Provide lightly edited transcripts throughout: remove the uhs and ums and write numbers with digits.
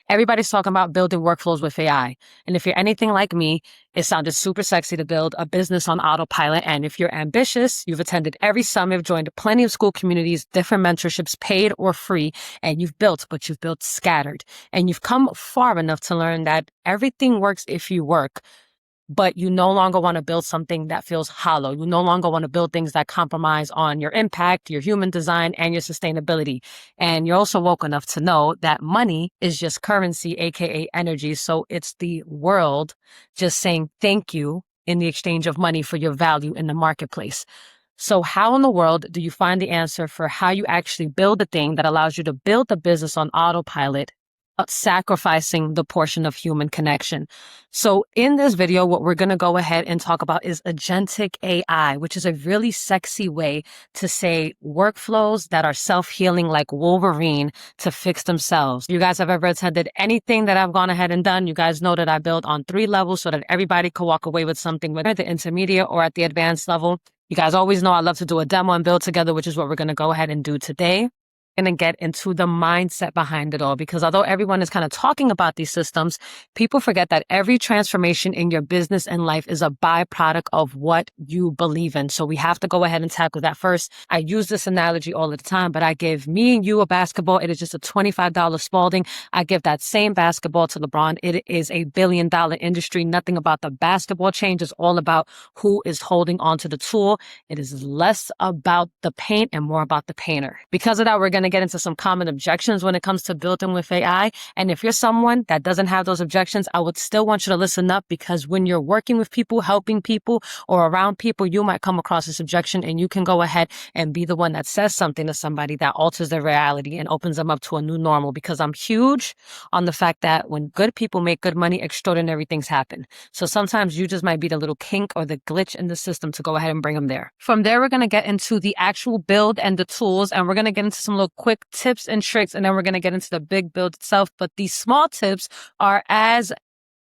Everybody's talking about building workflows with AI. And if you're anything like me, it sounded super sexy to build a business on autopilot. And if you're ambitious, you've attended every summit, joined plenty of school communities, different mentorships, paid or free, and you've built, but you've built scattered. And you've come far enough to learn that everything works if you work. But you no longer want to build something that feels hollow. You no longer want to build things that compromise on your impact, your human design, and your sustainability. And you're also woke enough to know that money is just currency, aka energy. So it's the world just saying thank you in the exchange of money for your value in the marketplace. So how in the world do you find the answer for how you actually build a thing that allows you to build a business on autopilot, sacrificing the portion of human connection? So in this video, what we're going to go ahead and talk about is Agentic AI, which is a really sexy way to say workflows that are self-healing like Wolverine to fix themselves. If you guys have ever attended anything that I've gone ahead and done, you guys know that I build on 3 levels so that everybody can walk away with something, whether at the intermediate or at the advanced level. You guys always know I love to do a demo and build together, which is what we're going to go ahead and do today. Going to get into the mindset behind it all, because although everyone is kind of talking about these systems, people forget that every transformation in your business and life is a byproduct of what you believe in. So we have to go ahead and tackle that first. I use this analogy all the time, but I give me and you a basketball. It is just a $25 Spalding. I give that same basketball to LeBron. It is a $1 billion industry. Nothing about the basketball changes. All about who is holding onto the tool. It is less about the paint and more about the painter. Because of that, we're going to get into some common objections when it comes to building with AI. And if you're someone that doesn't have those objections, I would still want you to listen up, because when you're working with people, helping people, or around people, you might come across this objection, and you can go ahead and be the one that says something to somebody that alters their reality and opens them up to a new normal. Because I'm huge on the fact that when good people make good money, extraordinary things happen. So sometimes you just might be the little kink or the glitch in the system to go ahead and bring them there. From there, we're going to get into the actual build and the tools, and we're going to get into some little quick tips and tricks, and then we're going to get into the big build itself. But these small tips are as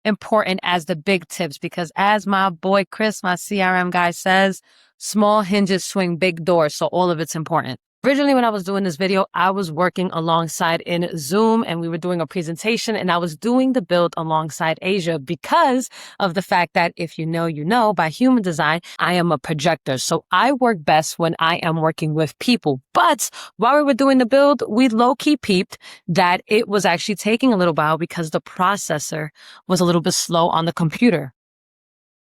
important as the big tips, because as my boy Chris, my CRM guy, says, small hinges swing big doors. So all of it's important. Originally, when I was doing this video, I was working alongside in Zoom, and we were doing a presentation, and I was doing the build alongside Asia because of the fact that, if you know, by human design, I am a projector. So I work best when I am working with people. But while we were doing the build, we low-key peeped that it was actually taking a little while because the processor was a little bit slow on the computer.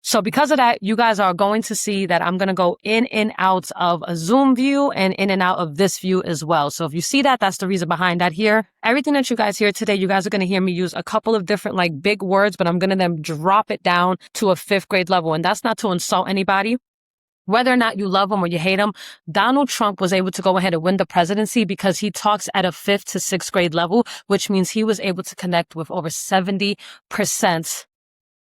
So because of that, you guys are going to see that I'm going to go in and out of a Zoom view and in and out of this view as well. So if you see that, that's the reason behind that here. Everything that you guys hear today, you guys are going to hear me use a couple of different like big words, but I'm going to then drop it down to a 5th grade level. And that's not to insult anybody. Whether or not you love him or you hate him, Donald Trump was able to go ahead and win the presidency because he talks at a 5th to 6th grade level, which means he was able to connect with over 70%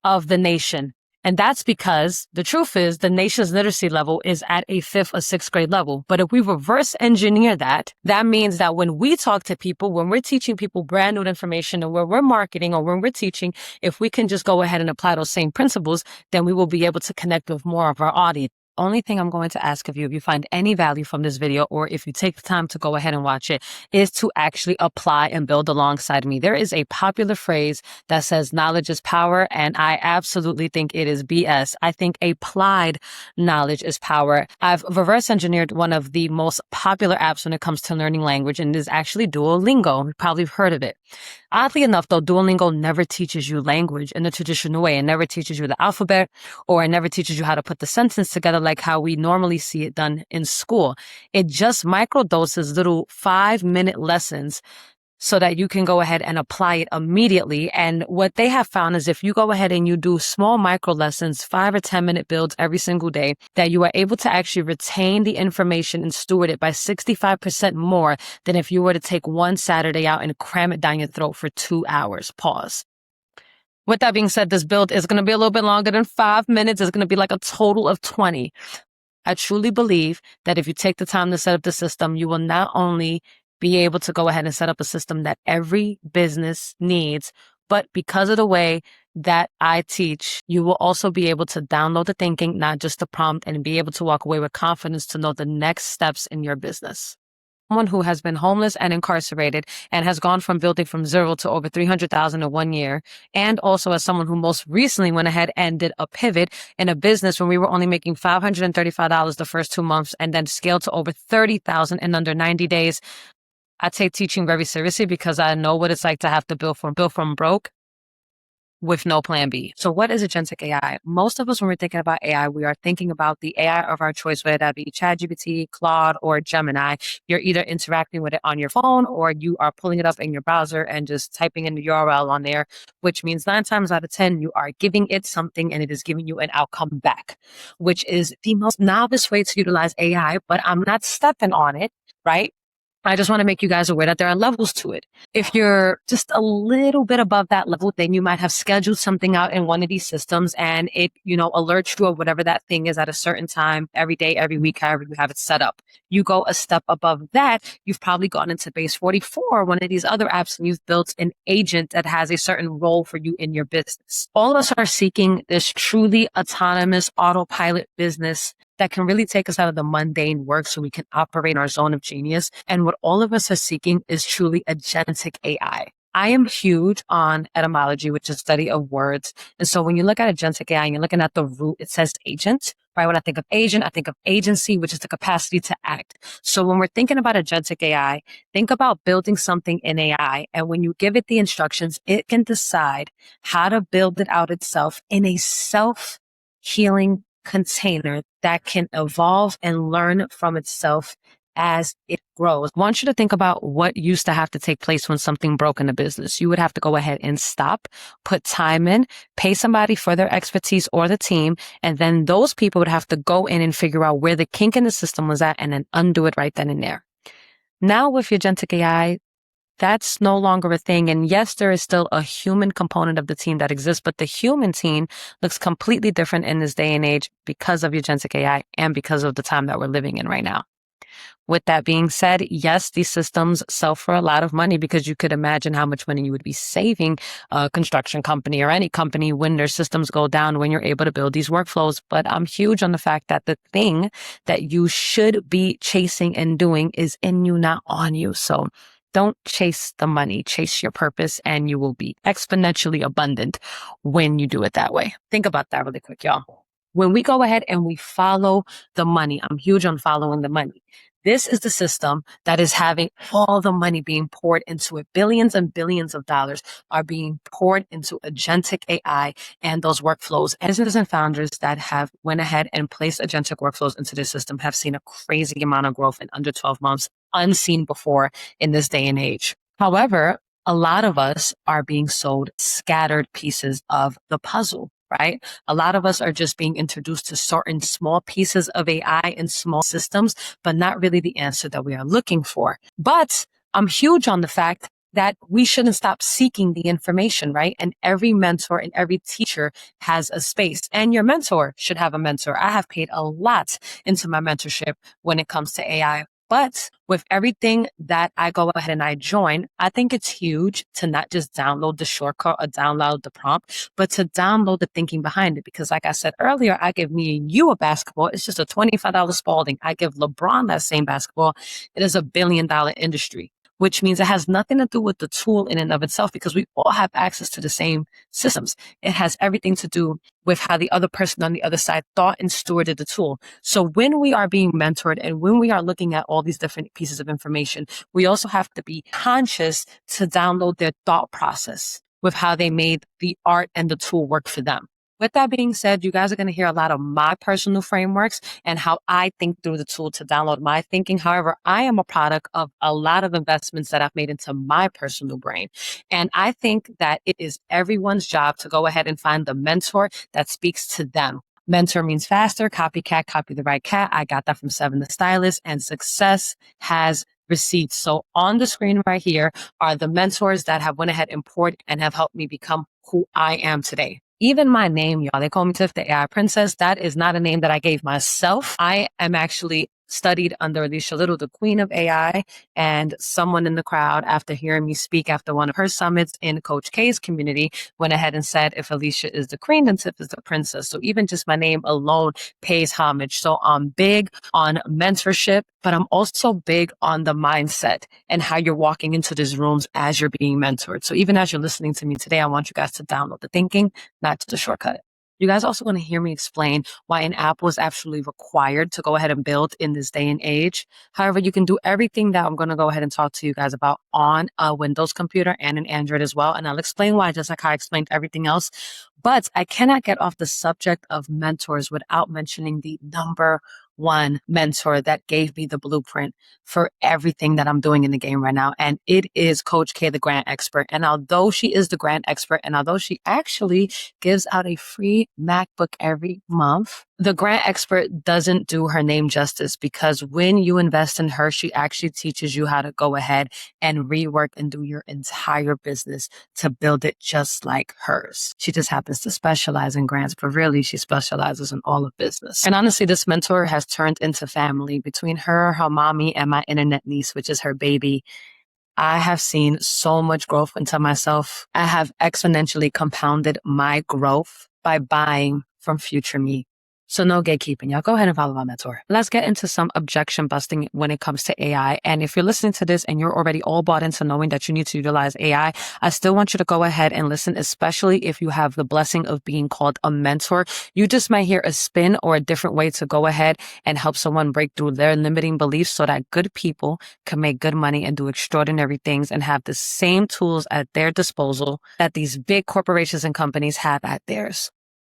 of the nation. And that's because the truth is the nation's literacy level is at a 5th or 6th grade level. But if we reverse engineer that, that means that when we talk to people, when we're teaching people brand new information, and when we're marketing or when we're teaching, if we can just go ahead and apply those same principles, then we will be able to connect with more of our audience. Only thing I'm going to ask of you, if you find any value from this video, or if you take the time to go ahead and watch it, is to actually apply and build alongside me. There is a popular phrase that says knowledge is power, and I absolutely think it is BS. I think applied knowledge is power. I've reverse engineered one of the most popular apps when it comes to learning language, and it is actually Duolingo. You've probably heard of it. Oddly enough, though, Duolingo never teaches you language in the traditional way. It never teaches you the alphabet, or it never teaches you how to put the sentence together like how we normally see it done in school. It just microdoses little 5-minute lessons so that you can go ahead and apply it immediately. And what they have found is if you go ahead and you do small micro lessons, 5 or 10-minute builds every single day, that you are able to actually retain the information and steward it by 65% more than if you were to take one Saturday out and cram it down your throat for 2 hours. Pause. With that being said, this build is going to be a little bit longer than 5 minutes. It's going to be like a total of 20. I truly believe that if you take the time to set up the system, you will not only be able to go ahead and set up a system that every business needs, but because of the way that I teach, you will also be able to download the thinking, not just the prompt, and be able to walk away with confidence to know the next steps in your business. someone who has been homeless and incarcerated and has gone from building from zero to over 300,000 in 1 year. And also as someone who most recently went ahead and did a pivot in a business when we were only making $535 the first 2 months and then scaled to over 30,000 in under 90 days. I take teaching very seriously because I know what it's like to have to build from broke with no plan B. So what is agentic AI? Most of us, when we're thinking about AI, we are thinking about the AI of our choice, whether that be ChatGPT, Claude, or Gemini. You're either interacting with it on your phone or you are pulling it up in your browser and just typing in the URL on there, which means 9 times out of 10, you are giving it something and it is giving you an outcome back, which is the most novice way to utilize AI, but I'm not stepping on it, right? I just want to make you guys aware that there are levels to it. If you're just a little bit above that level, then you might have scheduled something out in one of these systems and it, alerts you of whatever that thing is at a certain time, every day, every week, however you have it set up. You go a step above that, you've probably gone into Base 44, one of these other apps, and you've built an agent that has a certain role for you in your business. All of us are seeking this truly autonomous autopilot business that can really take us out of the mundane work so we can operate in our zone of genius. And what all of us are seeking is truly agentic AI. I am huge on etymology, which is study of words. And so when you look at agentic AI and you're looking at the root, it says agent, right? When I think of agent, I think of agency, which is the capacity to act. So when we're thinking about agentic AI, think about building something in AI. And when you give it the instructions, it can decide how to build it out itself in a self-healing container that can evolve and learn from itself as it grows. I want you to think about what used to have to take place when something broke in a business. You would have to go ahead and stop, put time in, pay somebody for their expertise or the team, and then those people would have to go in and figure out where the kink in the system was at and then undo it right then and there. Now with your agentic AI, that's no longer a thing. And yes, there is still a human component of the team that exists, but the human team looks completely different in this day and age because of agentic AI and because of the time that we're living in right now. With that being said, yes, these systems sell for a lot of money because you could imagine how much money you would be saving a construction company or any company when their systems go down when you're able to build these workflows. But I'm huge on the fact that the thing that you should be chasing and doing is in you, not on you. So don't chase the money, chase your purpose, and you will be exponentially abundant when you do it that way. Think about that really quick, y'all. When we go ahead and we follow the money, I'm huge on following the money. This is the system that is having all the money being poured into it. Billions and billions of dollars are being poured into agentic AI and those workflows. Businesses and founders that have went ahead and placed agentic workflows into this system have seen a crazy amount of growth in under 12 months, unseen before in this day and age. However, a lot of us are being sold scattered pieces of the puzzle. Right? A lot of us are just being introduced to certain small pieces of AI and small systems, but not really the answer that we are looking for. But I'm huge on the fact that we shouldn't stop seeking the information, right? And every mentor and every teacher has a space, and your mentor should have a mentor. I have paid a lot into my mentorship when it comes to AI. But with everything that I go ahead and I join, I think it's huge to not just download the shortcut or download the prompt, but to download the thinking behind it. Because like I said earlier, I give me and you a basketball. It's just a $25 Spalding. I give LeBron that same basketball. It is $1 billion industry, which means it has nothing to do with the tool in and of itself because we all have access to the same systems. It has everything to do with how the other person on the other side thought and stewarded the tool. So when we are being mentored and when we are looking at all these different pieces of information, we also have to be conscious to download their thought process with how they made the art and the tool work for them. With that being said, you guys are going to hear a lot of my personal frameworks and how I think through the tool to download my thinking. However, I am a product of a lot of investments that I've made into my personal brain. And I think that it is everyone's job to go ahead and find the mentor that speaks to them. Mentor means faster, copycat, copy the right cat. I got that from Seven the Stylist, and success has receipts. So on the screen right here are the mentors that have went ahead and poured and have helped me become who I am today. Even my name, y'all, they call me Tiff the AI Princess. That is not a name that I gave myself. I am actually studied under Alicia Little, the queen of AI, and someone in the crowd, after hearing me speak after one of her summits in Coach K's community, went ahead and said, if Alicia is the queen, then Tiff is the princess. So even just my name alone pays homage. So I'm big on mentorship, but I'm also big on the mindset and how you're walking into these rooms as you're being mentored. So even as you're listening to me today, I want you guys to download the thinking, not just the shortcut. You guys also want to hear me explain why an app was actually required to go ahead and build in this day and age. However, you can do everything that I'm going to go ahead and talk to you guys about on a Windows computer and an Android as well. And I'll explain why, just like how I explained everything else. But I cannot get off the subject of mentors without mentioning the number one mentor that gave me the blueprint for everything that I'm doing in the game right now. And it is Coach K, the grant expert. And although she is the grant expert, and although she actually gives out a free MacBook every month, the grant expert doesn't do her name justice, because when you invest in her, she actually teaches you how to go ahead and rework and do your entire business to build it just like hers. She just happens to specialize in grants, but really she specializes in all of business. And honestly, this mentor has turned into family. Between her, her mommy, and my internet niece, which is her baby, I have seen so much growth into myself. I have exponentially compounded my growth by buying from future me. So no gatekeeping. Y'all go ahead and follow my mentor. Let's get into some objection busting when it comes to AI. And if you're listening to this and you're already all bought into knowing that you need to utilize AI, I still want you to go ahead and listen, especially if you have the blessing of being called a mentor. You just might hear a spin or a different way to go ahead and help someone break through their limiting beliefs so that good people can make good money and do extraordinary things and have the same tools at their disposal that these big corporations and companies have at theirs.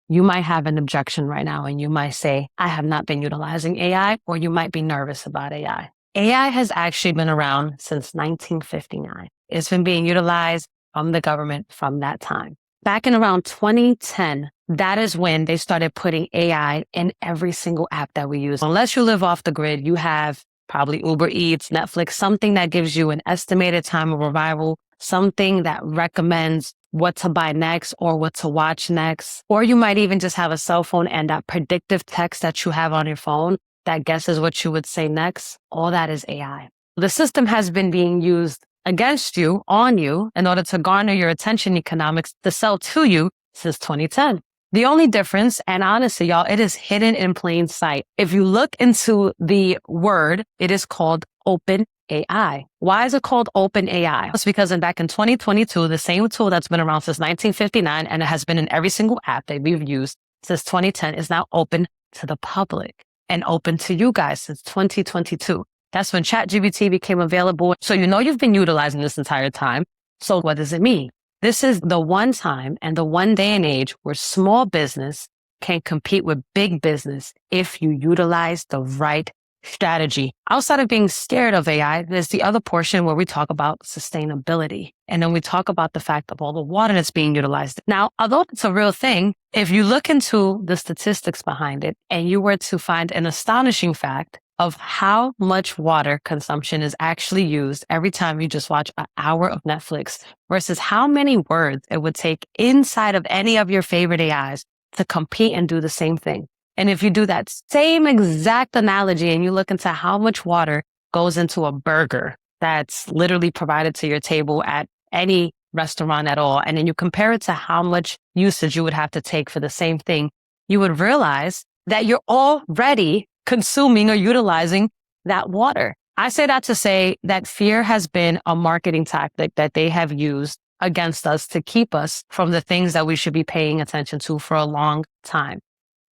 You might have an objection right now and you might say, I have not been utilizing AI, or you might be nervous about AI. AI has actually been around since 1959. It's been being utilized from the government from that time. Back in around 2010, that is when they started putting AI in every single app that we use. Unless you live off the grid, you have probably Uber Eats, Netflix, something that gives you an estimated time of arrival, something that recommends what to buy next or what to watch next. Or you might even just have a cell phone and that predictive text that you have on your phone that guesses what you would say next. All that is AI. The system has been being used against you, on you, in order to garner your attention economics to sell to you since 2010. The only difference, and honestly, y'all, it is hidden in plain sight. If you look into the word, it is called open AI. Why is it called open AI? It's because back in 2022, the same tool that's been around since 1959 and it has been in every single app that we've used since 2010 is now open to the public and open to you guys since 2022. That's when ChatGPT became available. So you know you've been utilizing this entire time. So what does it mean? This is the one time and the one day and age where small business can compete with big business if you utilize the right strategy. Outside of being scared of AI, there's the other portion where we talk about sustainability. And then we talk about the fact of all the water that's being utilized. Now, although it's a real thing, if you look into the statistics behind it and you were to find an astonishing fact of how much water consumption is actually used every time you just watch an hour of Netflix versus how many words it would take inside of any of your favorite AIs to compete and do the same thing. And if you do that same exact analogy and you look into how much water goes into a burger that's literally provided to your table at any restaurant at all, and then you compare it to how much usage you would have to take for the same thing, you would realize that you're already consuming or utilizing that water. I say that to say that fear has been a marketing tactic that they have used against us to keep us from the things that we should be paying attention to for a long time.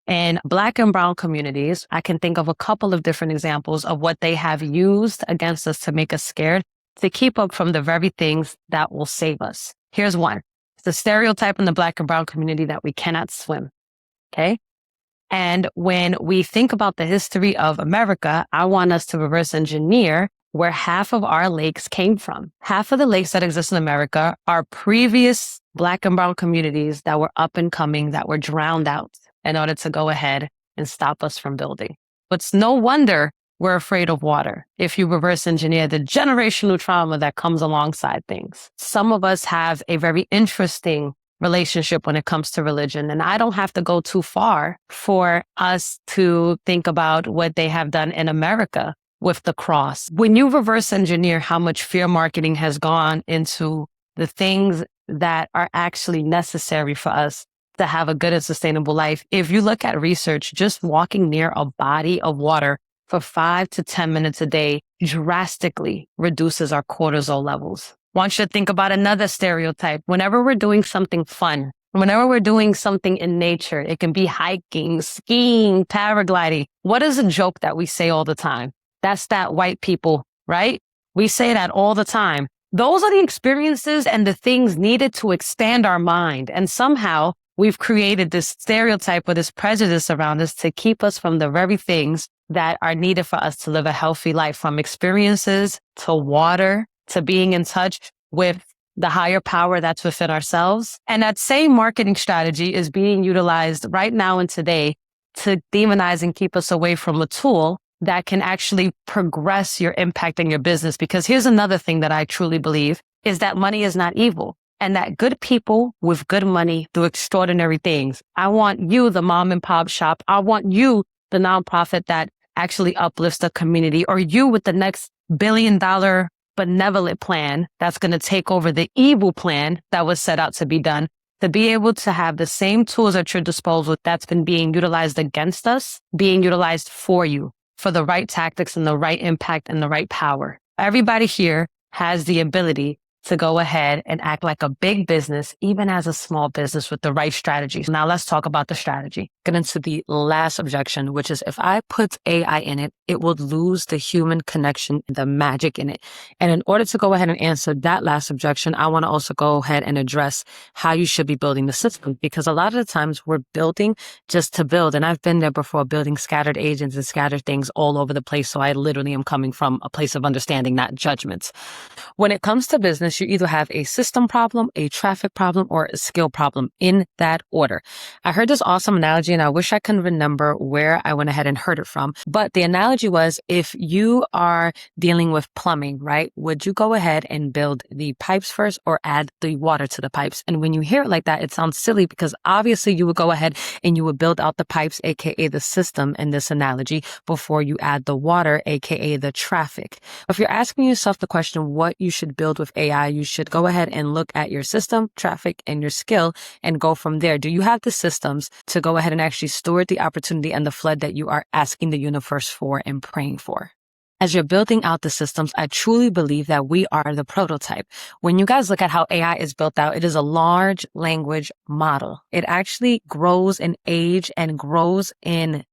In Black and Brown communities, I can think of a couple of different examples of what they have used against us to make us scared to keep up from the very things that will save us. Here's one. It's a stereotype in the Black and Brown community that we cannot swim. Okay. And when we think about the history of America, I want us to reverse engineer where half of our lakes came from. Half of the lakes that exist in America are previous Black and Brown communities that were up and coming, that were drowned out in order to go ahead and stop us from building. But it's no wonder we're afraid of water if you reverse engineer the generational trauma that comes alongside things. Some of us have a very interesting relationship when it comes to religion. And I don't have to go too far for us to think about what they have done in America with the cross. When you reverse engineer how much fear marketing has gone into the things that are actually necessary for us to have a good and sustainable life, if you look at research, just walking near a body of water for 5 to 10 minutes a day drastically reduces our cortisol levels. Want you to think about another stereotype. Whenever we're doing something fun, whenever we're doing something in nature, it can be hiking, skiing, paragliding. What is a joke that we say all the time? That's that white people, right? We say that all the time. Those are the experiences and the things needed to expand our mind. And somehow we've created this stereotype or this prejudice around us to keep us from the very things that are needed for us to live a healthy life, from experiences to water to being in touch with the higher power that's within ourselves. And that same marketing strategy is being utilized right now and today to demonize and keep us away from a tool that can actually progress your impact in your business. Because here's another thing that I truly believe is that money is not evil, and that good people with good money do extraordinary things. I want you, the mom and pop shop. I want you, the nonprofit that actually uplifts the community, or you with the next $1 billion benevolent plan that's going to take over the evil plan that was set out to be done, to be able to have the same tools at your disposal that's been being utilized against us, being utilized for you, for the right tactics and the right impact and the right power. Everybody here has the ability to go ahead and act like a big business, even as a small business, with the right strategies. Now let's talk about the strategy. Get into the last objection, which is if I put AI in it, it would lose the human connection, the magic in it. And in order to go ahead and answer that last objection, I want to also go ahead and address how you should be building the system, because a lot of the times we're building just to build. And I've been there before, building scattered agents and scattered things all over the place. So I literally am coming from a place of understanding, not judgments. When it comes to business, you either have a system problem, a traffic problem, or a skill problem, in that order. I heard this awesome analogy, and I wish I could remember where I went ahead and heard it from. But the analogy was, if you are dealing with plumbing, right, would you go ahead and build the pipes first or add the water to the pipes? And when you hear it like that, it sounds silly, because obviously you would go ahead and you would build out the pipes, aka the system in this analogy, before you add the water, aka the traffic. If you're asking yourself the question, what you should build with AI, you should go ahead and look at your system, traffic, and your skill and go from there. Do you have the systems to go ahead and actually steward the opportunity and the flood that you are asking the universe for and praying for? As you're building out the systems, I truly believe that we are the prototype. When you guys look at how AI is built out, it is a large language model. It actually grows in age and grows in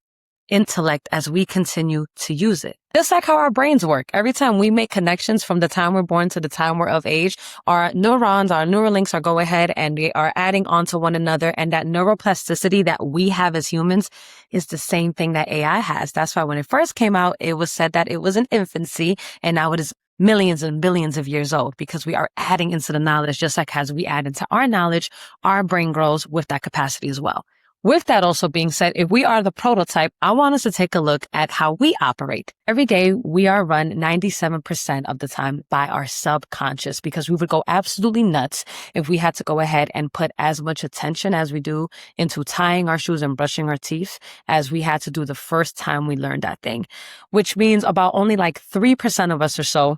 intellect as we continue to use it. Just like how our brains work. Every time we make connections from the time we're born to the time we're of age, our neurons, our neural links are go ahead and they are adding onto one another. And that neuroplasticity that we have as humans is the same thing that AI has. That's why when it first came out, it was said that it was in infancy, and now it is millions and billions of years old, because we are adding into the knowledge. Just like as we add into our knowledge, our brain grows with that capacity as well. With that also being said, if we are the prototype, I want us to take a look at how we operate. Every day, we are run 97% of the time by our subconscious, because we would go absolutely nuts if we had to go ahead and put as much attention as we do into tying our shoes and brushing our teeth as we had to do the first time we learned that thing, which means about only like 3% of us or so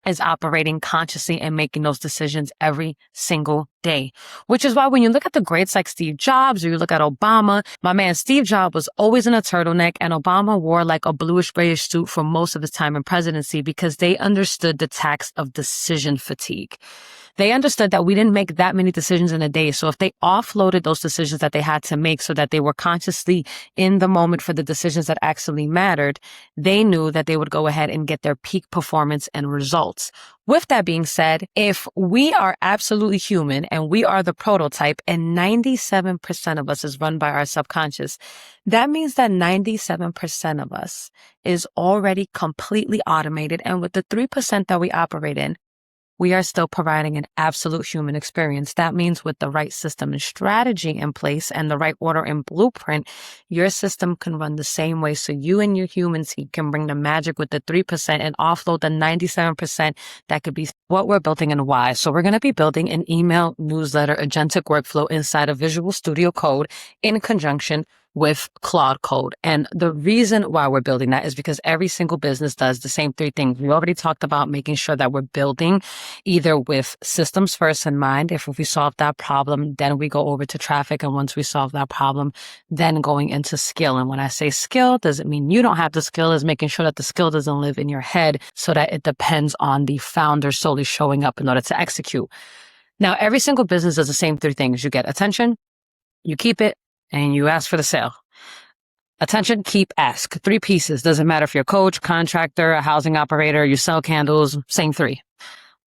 is operating consciously and making those decisions every single day. Which is why when you look at the greats like Steve Jobs, or you look at Obama, my man Steve Jobs was always in a turtleneck, and Obama wore like a bluish grayish suit for most of his time in presidency, because they understood the tax of decision fatigue. They understood that we didn't make that many decisions in a day. So if they offloaded those decisions that they had to make so that they were consciously in the moment for the decisions that actually mattered, they knew that they would go ahead and get their peak performance and results. With that being said, if we are absolutely human and we are the prototype, and 97% of us is run by our subconscious, that means that 97% of us is already completely automated. And with the 3% that we operate in, we are still providing an absolute human experience. That means with the right system and strategy in place and the right order and blueprint, your system can run the same way. So you and your human team can bring the magic with the 3% and offload the 97% that could be what we're building and why. So we're going to be building an email newsletter agentic workflow inside of Visual Studio Code in conjunction with Claude Code. And the reason why we're building that is because every single business does the same three things. We already talked about making sure that we're building either with systems first in mind. If we solve that problem, then we go over to traffic. And once we solve that problem, then going into skill. And when I say skill, doesn't mean you don't have the skill, is making sure that the skill doesn't live in your head so that it depends on the founder solely showing up in order to execute. Now, every single business does the same three things. You get attention, you keep it, and you ask for the sale. Attention, keep, ask. 3 pieces. Doesn't matter if you're a coach, contractor, a housing operator, you sell candles, same 3.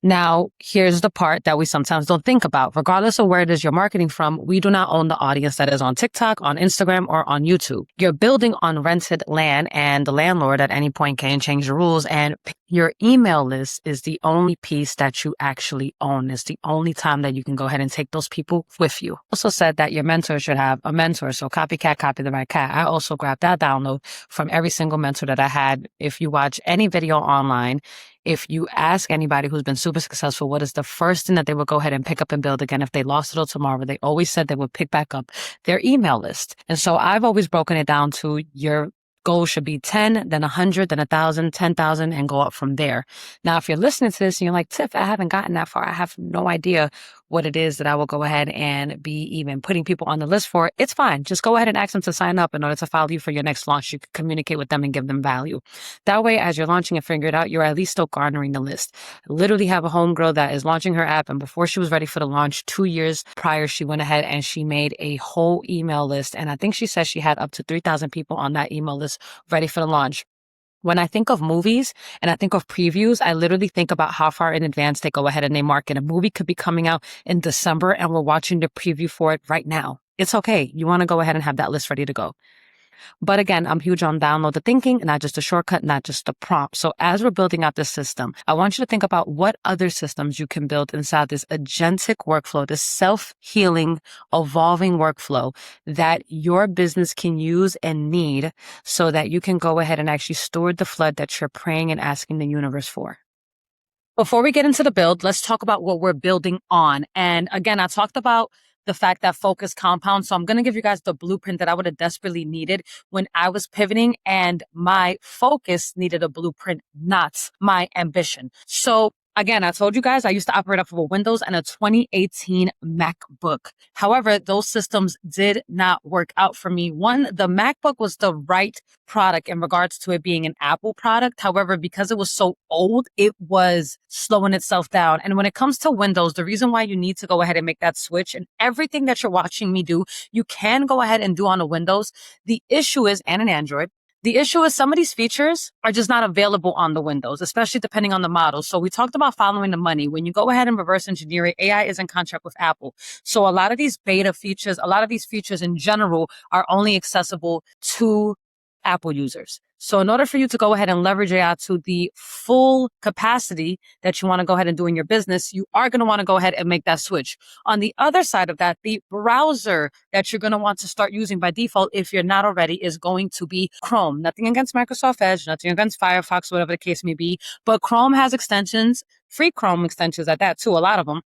Now, here's the part that we sometimes don't think about. Regardless of where it is you're marketing from, we do not own the audience that is on TikTok, on Instagram, or on YouTube. You're building on rented land, and the landlord at any point can change the rules, and your email list is the only piece that you actually own. It's the only time that you can go ahead and take those people with you. Also said that your mentor should have a mentor. So copycat, copy the right cat. I also grabbed that download from every single mentor that I had. If you watch any video online, if you ask anybody who's been super successful, what is the first thing that they would go ahead and pick up and build again if they lost it all tomorrow? They always said they would pick back up their email list. And so I've always broken it down to your goal should be 10, then 100, then 1,000, 10,000, and go up from there. Now, if you're listening to this and you're like, Tiff, I haven't gotten that far. I have no idea what it is that I will go ahead and be even putting people on the list for. It's fine. Just go ahead and ask them to sign up in order to follow you for your next launch. You can communicate with them and give them value. That way, as you're launching and figure it out, you're at least still garnering the list. I literally have a homegirl that is launching her app, and before she was ready for the launch, 2 years prior, she went ahead and she made a whole email list. And I think she said she had up to 3,000 people on that email list ready for the launch. When I think of movies and I think of previews, I literally think about how far in advance they go ahead and they market. A movie could be coming out in December and we're watching the preview for it right now. It's okay. You want to go ahead and have that list ready to go. But again, I'm huge on download the thinking, not just a shortcut, not just a prompt. So as we're building out this system, I want you to think about what other systems you can build inside this agentic workflow, this self-healing, evolving workflow that your business can use and need so that you can go ahead and actually steward the flood that you're praying and asking the universe for. Before we get into the build, let's talk about what we're building on. And again, I talked about the fact that focus compounds. So I'm going to give you guys the blueprint that I would have desperately needed when I was pivoting, and my focus needed a blueprint, not my ambition. So again, I told you guys I used to operate off of a Windows and a 2018 MacBook. However, those systems did not work out for me. One, the MacBook was the right product in regards to it being an Apple product. However, because it was so old, it was slowing itself down. And when it comes to Windows, the reason why you need to go ahead and make that switch, and everything that you're watching me do, you can go ahead and do on a Windows. The issue is, and an Android, the issue is some of these features are just not available on the Windows, especially depending on the model. So we talked about following the money. When you go ahead and reverse engineer it, AI is in contract with Apple. So a lot of these beta features, a lot of these features in general are only accessible to Apple users. So in order for you to go ahead and leverage AI to the full capacity that you want to go ahead and do in your business, you are going to want to go ahead and make that switch. On the other side of that, the browser that you're going to want to start using by default, if you're not already, is going to be Chrome. Nothing against Microsoft Edge, nothing against Firefox, whatever the case may be, but Chrome has extensions, free Chrome extensions at that too, a lot of them,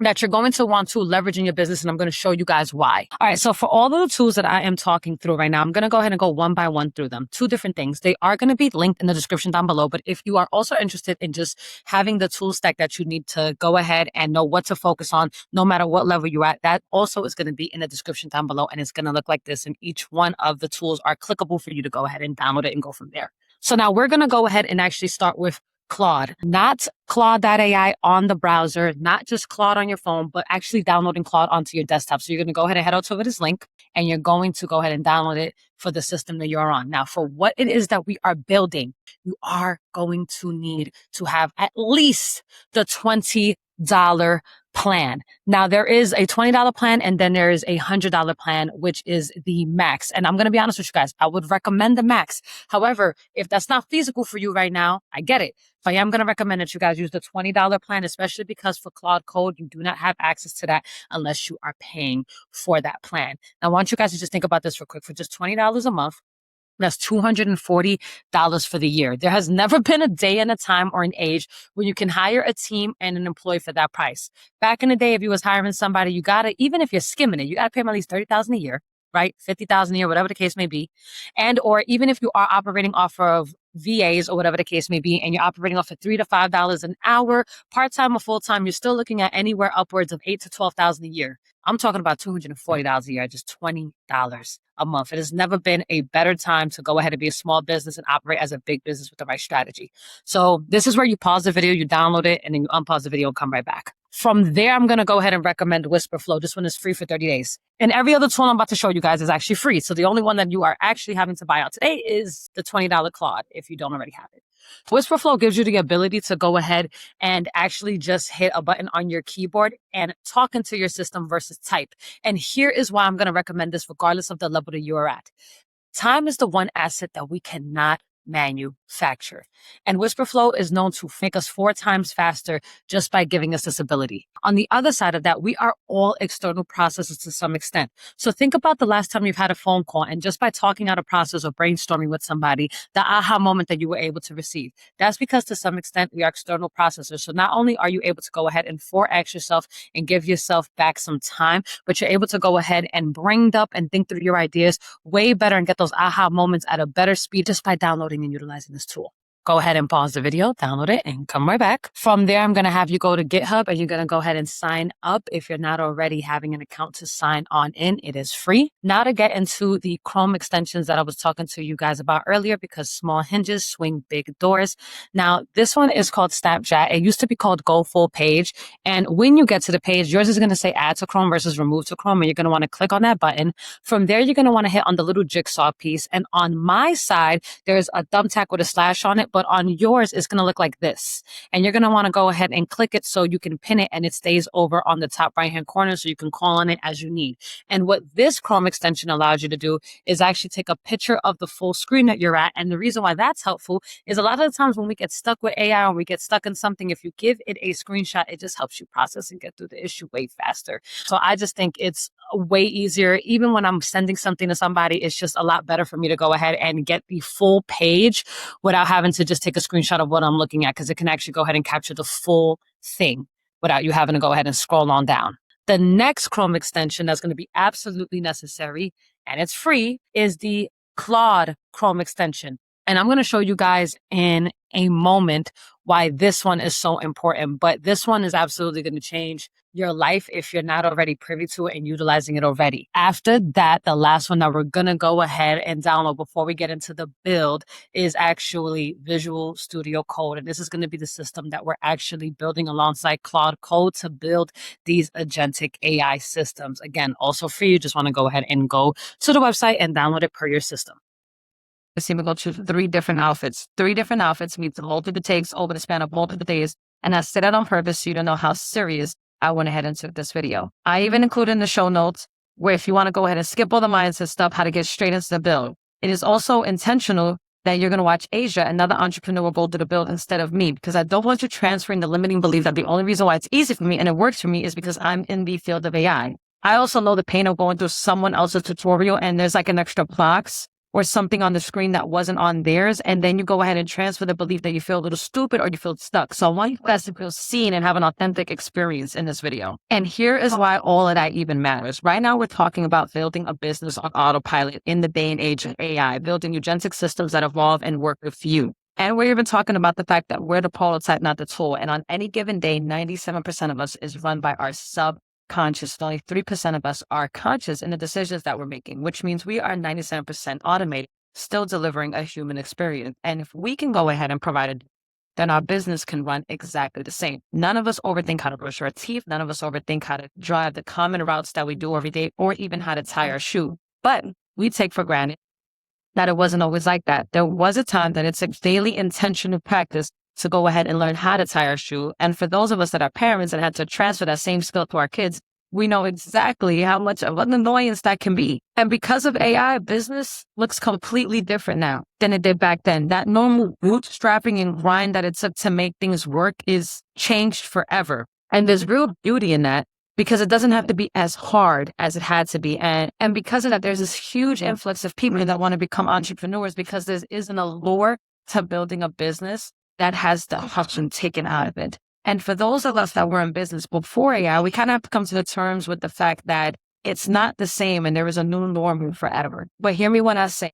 that you're going to want to leverage in your business, and I'm going to show you guys why. All right, so for all of the tools that I am talking through right now, I'm going to go ahead and go one by one through them. 2 different things. They are going to be linked in the description down below, but if you are also interested in just having the tool stack that you need to go ahead and know what to focus on, no matter what level you're at, that also is going to be in the description down below, and it's going to look like this, and each one of the tools are clickable for you to go ahead and download it and go from there. So now we're going to go ahead and actually start with Claude, not Claude.ai on the browser, not just Claude on your phone, but actually downloading Claude onto your desktop. So you're going to go ahead and head out to this link, and you're going to go ahead and download it for the system that you're on. Now, for what it is that we are building, you are going to need to have at least the 20 plan. Now, there is a $20 plan and then there is a $100 plan, which is the max. And I'm going to be honest with you guys, I would recommend the max. However, if that's not feasible for you right now, I get it. But I am going to recommend that you guys use the $20 plan, especially because for Claude Code, you do not have access to that unless you are paying for that plan. Now, I want you guys to just think about this real quick. For just $20 a month, that's $240 for the year. There has never been a day and a time or an age when you can hire a team and an employee for that price. Back in the day, if you was hiring somebody, you gotta, even if you're skimming it, you gotta pay them at least $30,000 a year, right? $50,000 a year, whatever the case may be. And, or even if you are operating off of VAs or whatever the case may be, and you're operating off of $3 to $5 an hour, part-time or full-time, you're still looking at anywhere upwards of $8,000 to $12,000 a year. I'm talking about $240 a year, just $20 a month. It has never been a better time to go ahead and be a small business and operate as a big business with the right strategy. So this is where you pause the video, you download it, and then you unpause the video and come right back. From there, I'm going to go ahead and recommend WhisperFlow. This one is free for 30 days. And every other tool I'm about to show you guys is actually free. So the only one that you are actually having to buy out today is the $20 Claude if you don't already have it. WhisperFlow gives you the ability to go ahead and actually just hit a button on your keyboard and talk into your system versus type. And here is why I'm going to recommend this regardless of the level that you're at. Time is the one asset that we cannot manufacture. And WhisperFlow is known to make us 4 times faster just by giving us this ability. On the other side of that, we are all external processes to some extent. So think about the last time you've had a phone call and just by talking out a process or brainstorming with somebody, the aha moment that you were able to receive. That's because to some extent we are external processors. So not only are you able to go ahead and 4X yourself and give yourself back some time, but you're able to go ahead and bring up and think through your ideas way better and get those aha moments at a better speed just by downloading and utilizing this tool. Go ahead and pause the video, download it, and come right back. From there, I'm going to have you go to GitHub and you're going to go ahead and sign up. If you're not already having an account to sign on in, it is free. Now to get into the Chrome extensions that I was talking to you guys about earlier, because small hinges swing big doors. Now, this one is called Snapchat. It used to be called Go Full Page. And when you get to the page, yours is going to say add to Chrome versus remove to Chrome. And you're going to want to click on that button. From there, you're going to want to hit on the little jigsaw piece. And on my side, there's a thumbtack with a slash on it. But on yours, it's going to look like this. And you're going to want to go ahead and click it so you can pin it and it stays over on the top right-hand corner so you can call on it as you need. And what this Chrome extension allows you to do is actually take a picture of the full screen that you're at. And the reason why that's helpful is a lot of the times when we get stuck with AI or we get stuck in something, if you give it a screenshot, it just helps you process and get through the issue way faster. So I just think it's way easier. Even when I'm sending something to somebody, it's just a lot better for me to go ahead and get the full page without having to just take a screenshot of what I'm looking at, because it can actually go ahead and capture the full thing without you having to go ahead and scroll on down. The next Chrome extension that's going to be absolutely necessary, and it's free, is the Claude Chrome extension. And I'm going to show you guys in a moment why this one is so important. But this one is absolutely going to change your life if you're not already privy to it and utilizing it already. After that, the last one that we're going to go ahead and download before we get into the build is actually Visual Studio Code. And this is going to be the system that we're actually building alongside Claude Code to build these agentic AI systems. Again, also free. You just want to go ahead and go to the website and download it per your system. We go to 3 different outfits. 3 different outfits means multiple takes over the span of multiple days. And I said that on purpose so you don't know how serious I went ahead and took this video. I even included in the show notes where if you want to go ahead and skip all the mindset stuff, how to get straight into the build. It is also intentional that you're going to watch Asia, another entrepreneur, go to the build instead of me, because I don't want you transferring the limiting belief that the only reason why it's easy for me and it works for me is because I'm in the field of AI. I also know the pain of going through someone else's tutorial and there's like an extra box or something on the screen that wasn't on theirs, and then you go ahead and transfer the belief that you feel a little stupid or you feel stuck. So I want you guys to feel seen and have an authentic experience in this video. And here is why all of that even matters. Right now, we're talking about building a business on autopilot in the day and age of AI, building agentic systems that evolve and work with you. And we're even talking about the fact that we're the prototype, not the tool. And on any given day, 97% of us is run by our subconscious. Only 3% of us are conscious in the decisions that we're making, which means we are 97% automated, still delivering a human experience. And if we can go ahead and provide it, then our business can run exactly the same. None of us overthink how to brush our teeth. None of us overthink how to drive the common routes that we do every day, or even how to tie our shoe. But we take for granted that it wasn't always like that. There was a time that it's a daily intentional practice to go ahead and learn how to tie our shoe. And for those of us that are parents and had to transfer that same skill to our kids, we know exactly how much of an annoyance that can be. And because of AI, business looks completely different now than it did back then. That normal bootstrapping and grind that it took to make things work is changed forever. And there's real beauty in that because it doesn't have to be as hard as it had to be. And because of that, there's this huge influx of people that want to become entrepreneurs because there is an allure to building a business that has the hustle taken out of it. And for those of us that were in business before AI, we kind of have to come to the terms with the fact that it's not the same and there is a new norm forever. But hear me when I say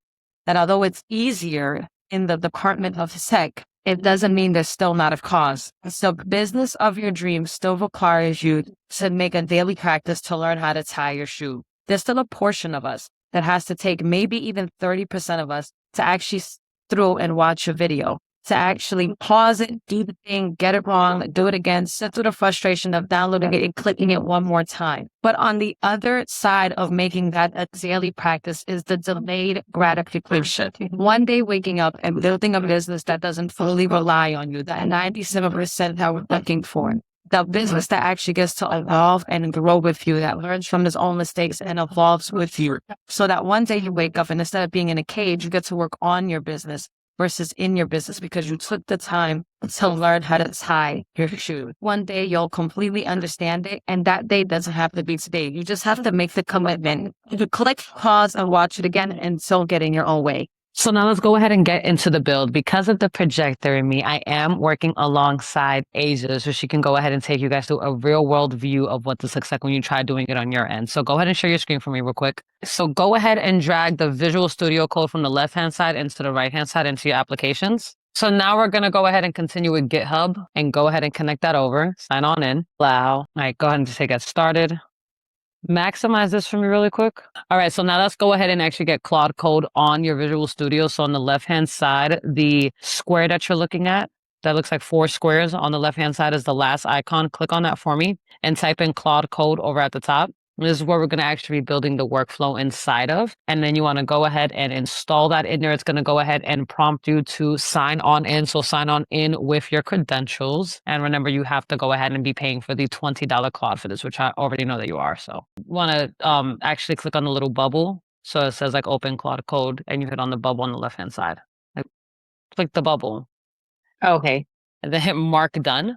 that although it's easier in the department of tech, it doesn't mean there's still not a cause. So business of your dreams still requires you to make a daily practice to learn how to tie your shoe. There's still a portion of us that has to take maybe even 30% of us to actually through and watch a video, to actually pause it, do the thing, get it wrong, do it again, sit through the frustration of downloading it and clicking it one more time. But on the other side of making that a daily practice is the delayed gratification. One day waking up and building a business that doesn't fully rely on you, that 97% that we're looking for. The business that actually gets to evolve and grow with you, that learns from its own mistakes and evolves with you. So that one day you wake up and instead of being in a cage, you get to work on your business versus in your business because you took the time to learn how to tie your shoe. One day you'll completely understand it, and that day doesn't have to be today. You just have to make the commitment to click, pause, and watch it again and so get in your own way. So now let's go ahead and get into the build. Because of the projector in me, I am working alongside Asia, so she can go ahead and take you guys through a real world view of what this looks like when you try doing it on your end. So go ahead and share your screen for me real quick. So go ahead and drag the Visual Studio Code from the left-hand side into the right-hand side into your applications. So now we're going to go ahead and continue with GitHub and go ahead and connect that over. Sign on in. Allow. All right, go ahead and just get started. Maximize this for me really quick. All right, so now let's go ahead and actually get Claude Code on your Visual Studio. So on the left-hand side, the square that you're looking at, that looks like 4 squares on the left-hand side is the last icon. Click on that for me and type in Claude Code over at the top. This is where we're going to actually be building the workflow inside of. And then you want to go ahead and install that in there. It's going to go ahead and prompt you to sign on in. So sign on in with your credentials. And remember, you have to go ahead and be paying for the $20 Claude for this, which I already know that you are. So you want to actually click on the little bubble. So it says like open Claude Code and you hit on the bubble on the left-hand side. Like, click the bubble. Okay. And then hit mark done.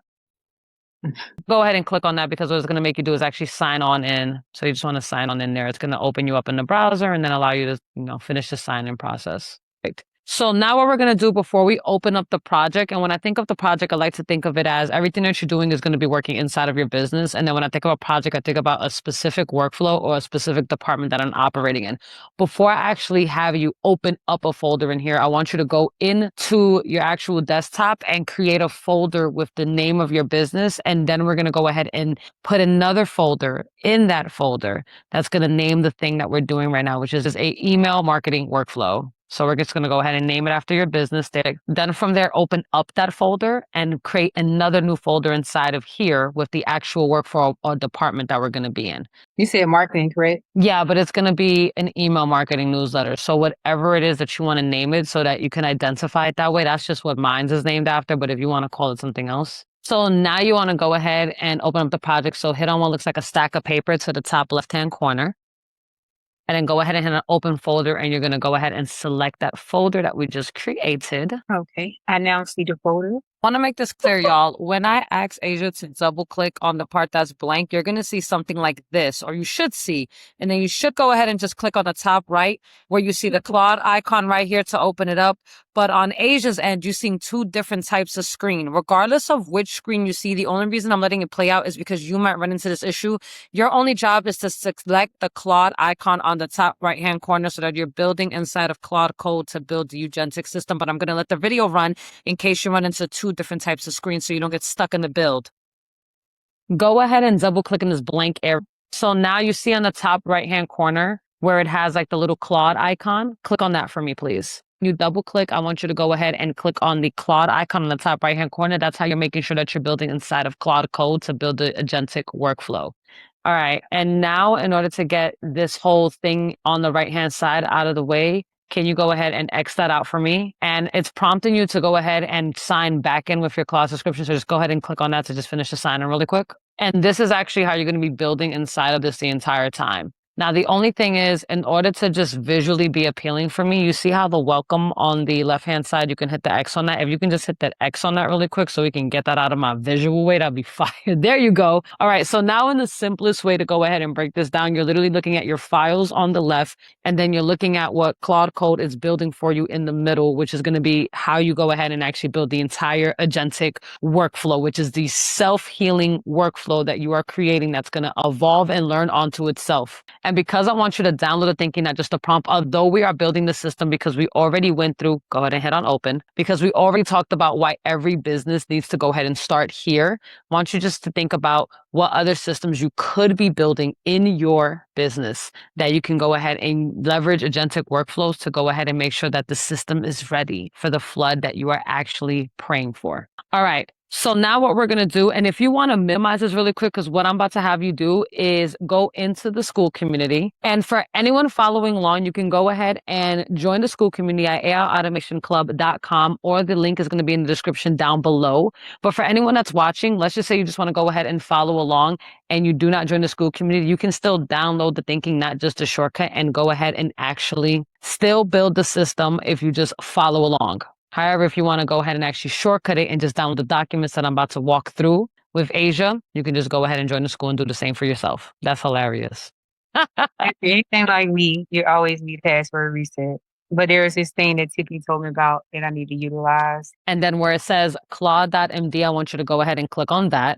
Go ahead and click on that because what it's going to make you do is actually sign on in. So you just want to sign on in there. It's going to open you up in the browser and then allow you to, finish the sign-in process. Right. So now what we're going to do before we open up the project, and when I think of the project, I like to think of it as everything that you're doing is going to be working inside of your business. And then when I think of a project, I think about a specific workflow or a specific department that I'm operating in. Before I actually have you open up a folder in here, I want you to go into your actual desktop and create a folder with the name of your business. And then we're going to go ahead and put another folder in that folder that's going to name the thing that we're doing right now, which is a email marketing workflow. So we're just going to go ahead and name it after your business. Then from there, open up that folder and create another new folder inside of here with the actual workflow or department that we're going to be in. You said marketing, correct? Yeah, but it's going to be an email marketing newsletter. So whatever it is that you want to name it so that you can identify it that way, that's just what mine's is named after. But if you want to call it something else. So now you want to go ahead and open up the project. So hit on what looks like a stack of paper to the top left-hand corner. And then go ahead and hit an open folder, and you're going to go ahead and select that folder that we just created. Okay. I now see the folder. I want to make this clear, y'all. When I ask Asia to double click on the part that's blank, you're going to see something like this, or you should see. And then you should go ahead and just click on the top right where you see the Claude icon right here to open it up. But on Asia's end, you're seeing 2 different types of screen. Regardless of which screen you see, the only reason I'm letting it play out is because you might run into this issue. Your only job is to select the Claude icon on the top right-hand corner so that you're building inside of Claude Code to build the Agentic system. But I'm going to let the video run in case you run into 2 different types of screens so you don't get stuck in the build. Go ahead and double click in this blank area. So now you see on the top right-hand corner where it has like the little Claude icon. Click on that for me, please. You double click. I want you to go ahead and click on the Claude icon on the top right-hand corner. That's how you're making sure that you're building inside of Claude Code to build the Agentic workflow. All right. And now in order to get this whole thing on the right-hand side out of the way, Can you go ahead and X that out for me? And it's prompting you to go ahead and sign back in with your class description. So just go ahead and click on that to just finish the sign in really quick. And this is actually how you're going to be building inside of this the entire time. Now, the only thing is, in order to just visually be appealing for me, you see how the welcome on the left-hand side, you can hit the X on that. If you can just hit that X on that really quick so we can get that out of my visual way, that'd be fire. There you go. All right, so now in the simplest way to go ahead and break this down, you're literally looking at your files on the left, and then you're looking at what Claude Code is building for you in the middle, which is going to be how you go ahead and actually build the entire agentic workflow, which is the self-healing workflow that you are creating that's going to evolve and learn onto itself. And because I want you to download the thinking, not just the prompt, although we are building the system because we already went through, go ahead and hit on open, because we already talked about why every business needs to go ahead and start here. I want you just to think about what other systems you could be building in your business that you can go ahead and leverage agentic workflows to go ahead and make sure that the system is ready for the flood that you are actually praying for. All right. So now what we're going to do, and if you want to minimize this really quick, because what I'm about to have you do is go into the school community. And for anyone following along, you can go ahead and join the school community at AIautomationclub.com, or the link is going to be in the description down below. But for anyone that's watching, let's just say you just want to go ahead and follow along and you do not join the school community, you can still download the thinking, not just a shortcut, and go ahead and actually still build the system if you just follow along. However, if you want to go ahead and actually shortcut it and just download the documents that I'm about to walk through with Asia, you can just go ahead and join the school and do the same for yourself. That's hilarious. If you're anything like me, you always need password reset. But there's this thing that Tiffany told me about that I need to utilize. And then where it says Claude.md, I want you to go ahead and click on that.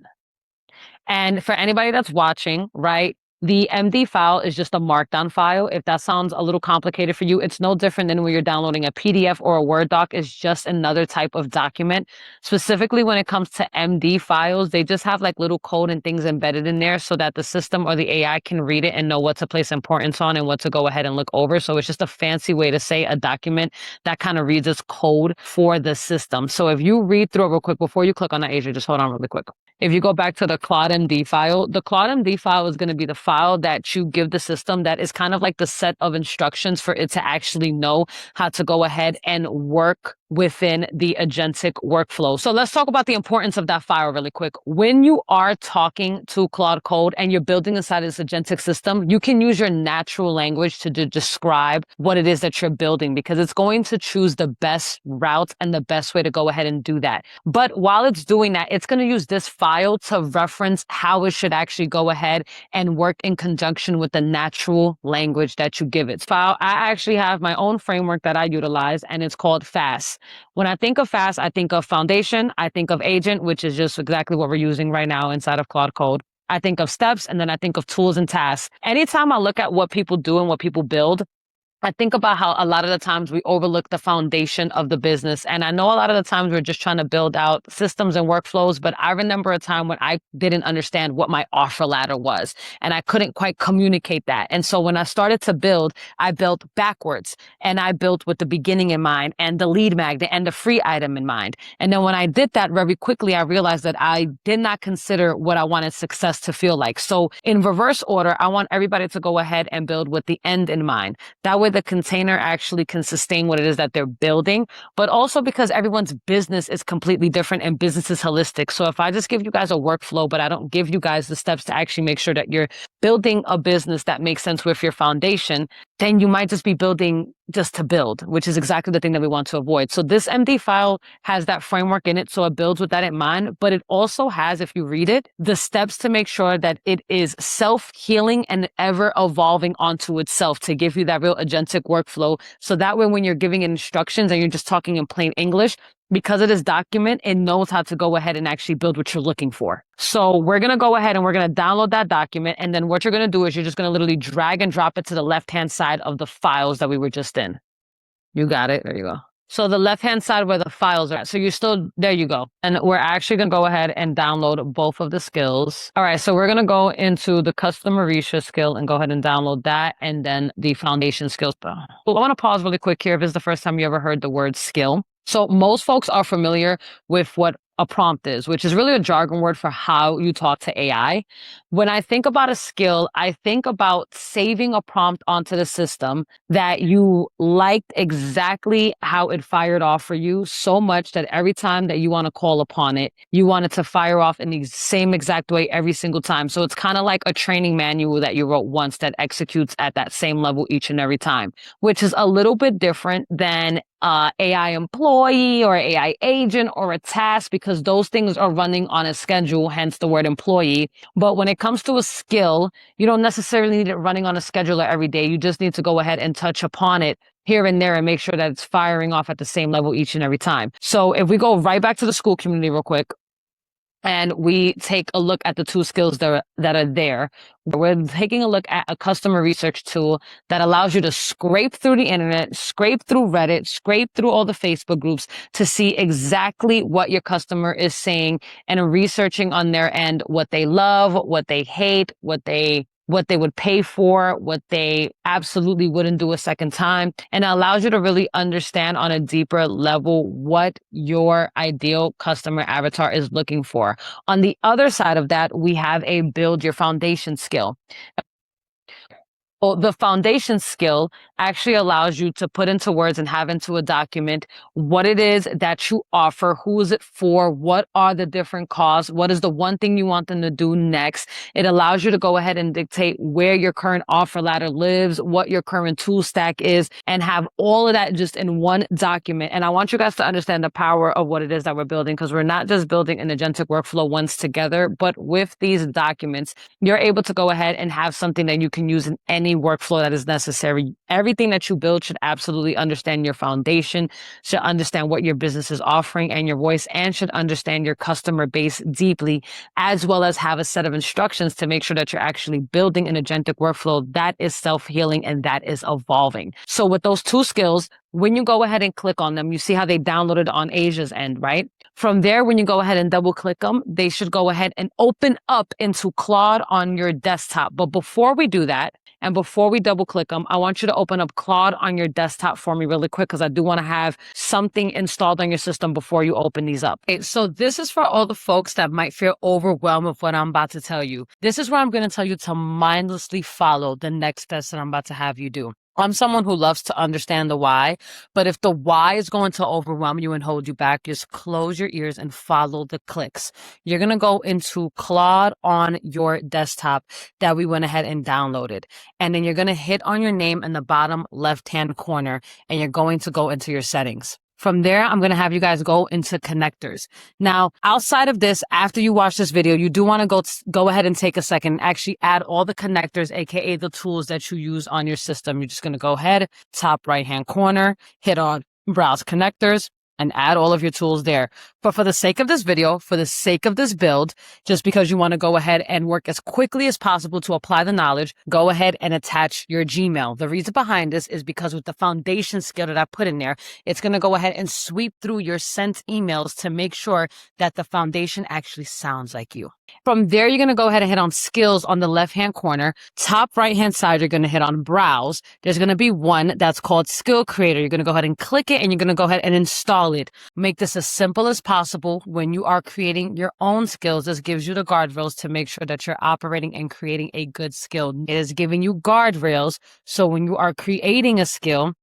And for anybody that's watching, right, the MD file is just a markdown file. If that sounds a little complicated for you, it's no different than when you're downloading a PDF or a Word doc. It's just another type of document. Specifically, when it comes to MD files, they just have like little code and things embedded in there so that the system or the AI can read it and know what to place importance on and what to go ahead and look over. So it's just a fancy way to say a document that kind of reads its code for the system. So if you read through it real quick, before you click on that, Asia, just hold on really quick. If you go back to the ClaudeMD file, the ClaudeMD file is going to be the file that you give the system that is kind of like the set of instructions for it to actually know how to go ahead and work within the agentic workflow. So let's talk about the importance of that file really quick. When you are talking to Claude Code and you're building inside this agentic system, you can use your natural language to describe what it is that you're building, because it's going to choose the best route and the best way to go ahead and do that. But while it's doing that, it's going to use this file to reference how it should actually go ahead and work in conjunction with the natural language that you give it. File, I actually have my own framework that I utilize, and it's called FAST. When I think of FAST, I think of foundation, I think of agent, which is just exactly what we're using right now inside of Claude Code. I think of steps, and then I think of tools and tasks. Anytime I look at what people do and what people build, I think about how a lot of the times we overlook the foundation of the business. And I know a lot of the times we're just trying to build out systems and workflows, but I remember a time when I didn't understand what my offer ladder was, and I couldn't quite communicate that. And so when I started to build, I built backwards, and I built with the beginning in mind and the lead magnet and the free item in mind. And then when I did that very quickly, I realized that I did not consider what I wanted success to feel like. So in reverse order, I want everybody to go ahead and build with the end in mind. That way the container actually can sustain what it is that they're building, but also because everyone's business is completely different and business is holistic. So if I just give you guys a workflow, but I don't give you guys the steps to actually make sure that you're building a business that makes sense with your foundation, then you might just be building just to build, which is exactly the thing that we want to avoid. So this MD file has that framework in it, so it builds with that in mind, but it also has, if you read it, the steps to make sure that it is self-healing and ever evolving onto itself to give you that real agentic workflow. So that way, when you're giving it instructions and you're just talking in plain English, because of this document, it knows how to go ahead and actually build what you're looking for. So we're going to go ahead and we're going to download that document. And then what you're going to do is you're just going to literally drag and drop it to the left-hand side of the files that we were just in. You got it. There you go. So the left-hand side where the files are at. So you're still, there you go. And we're actually going to go ahead and download both of the skills. All right. So we're going to go into the customer research skill and go ahead and download that. And then the foundation skills. Well, I want to pause really quick here if this is the first time you ever heard the word skill. So most folks are familiar with what a prompt is, which is really a jargon word for how you talk to AI. When I think about a skill, I think about saving a prompt onto the system that you liked exactly how it fired off for you so much that every time that you want to call upon it, you want it to fire off in the same exact way every single time. So it's kind of like a training manual that you wrote once that executes at that same level each and every time, which is a little bit different than AI employee or AI agent or a task, because those things are running on a schedule, hence the word employee. But when it comes to a skill, you don't necessarily need it running on a scheduler every day. You just need to go ahead and touch upon it here and there and make sure that it's firing off at the same level each and every time. So if we go right back to the school community real quick, and we take a look at the two skills that are there. We're taking a look at a customer research tool that allows you to scrape through the internet, scrape through Reddit, scrape through all the Facebook groups to see exactly what your customer is saying and researching on their end what they love, what they hate, what they would pay for, what they absolutely wouldn't do a second time. And it allows you to really understand on a deeper level what your ideal customer avatar is looking for. On the other side of that, we have a build your foundation skill. Well, the foundation skill actually allows you to put into words and have into a document what it is that you offer, who is it for, what are the different costs, what is the one thing you want them to do next. It allows you to go ahead and dictate where your current offer ladder lives, what your current tool stack is, and have all of that just in one document. And I want you guys to understand the power of what it is that we're building, because we're not just building an agentic workflow once together, but with these documents, you're able to go ahead and have something that you can use in any workflow that is necessary. Everything that you build should absolutely understand your foundation, should understand what your business is offering and your voice, and should understand your customer base deeply, as well as have a set of instructions to make sure that you're actually building an agentic workflow that is self-healing and that is evolving. So with those two skills, when you go ahead and click on them, you see how they downloaded on Asia's end, right? From there, when you go ahead and double click them, they should go ahead and open up into Claude on your desktop. But before we do that, and before we double click them, I want you to open up Claude on your desktop for me really quick, because I do want to have something installed on your system before you open these up. Okay, so this is for all the folks that might feel overwhelmed with what I'm about to tell you. This is where I'm going to tell you to mindlessly follow the next steps that I'm about to have you do. I'm someone who loves to understand the why, but if the why is going to overwhelm you and hold you back, just close your ears and follow the clicks. You're going to go into Claude on your desktop that we went ahead and downloaded. And then you're going to hit on your name in the bottom left-hand corner, and you're going to go into your settings. From there, I'm going to have you guys go into connectors. Now, outside of this, after you watch this video, you do want to go ahead and take a second and actually add all the connectors, aka the tools that you use on your system. You're just going to go ahead, top right-hand corner, hit on browse connectors, and add all of your tools there. But for the sake of this video, for the sake of this build, just because you want to go ahead and work as quickly as possible to apply the knowledge, go ahead and attach your Gmail. The reason behind this is because with the foundation skill that I put in there, it's going to go ahead and sweep through your sent emails to make sure that the foundation actually sounds like you. From there, you're going to go ahead and hit on skills on the left-hand corner. Top right-hand side, you're going to hit on browse. There's going to be one that's called skill creator. You're going to go ahead and click it, and you're going to go ahead and install it. Make this as simple as possible when you are creating your own skills. This gives you the guardrails to make sure that you're operating and creating a good skill. It is giving you guardrails, so when you are creating a skill,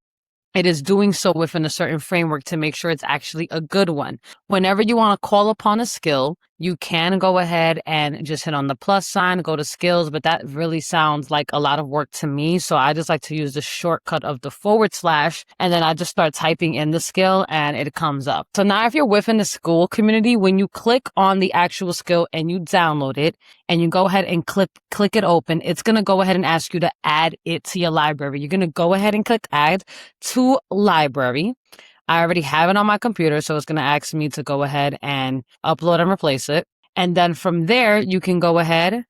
it is doing so within a certain framework to make sure it's actually a good one. Whenever you want to call upon a skill, you can go ahead and just hit on the plus sign, go to skills, but that really sounds like a lot of work to me. So I just like to use the shortcut of the /, and then I just start typing in the skill and it comes up. So now if you're within the school community, when you click on the actual skill and you download it and you go ahead and click it open, it's going to go ahead and ask you to add it to your library. You're going to go ahead and click add to library. I already have it on my computer, so it's going to ask me to go ahead and upload and replace it. And then from there, you can go ahead,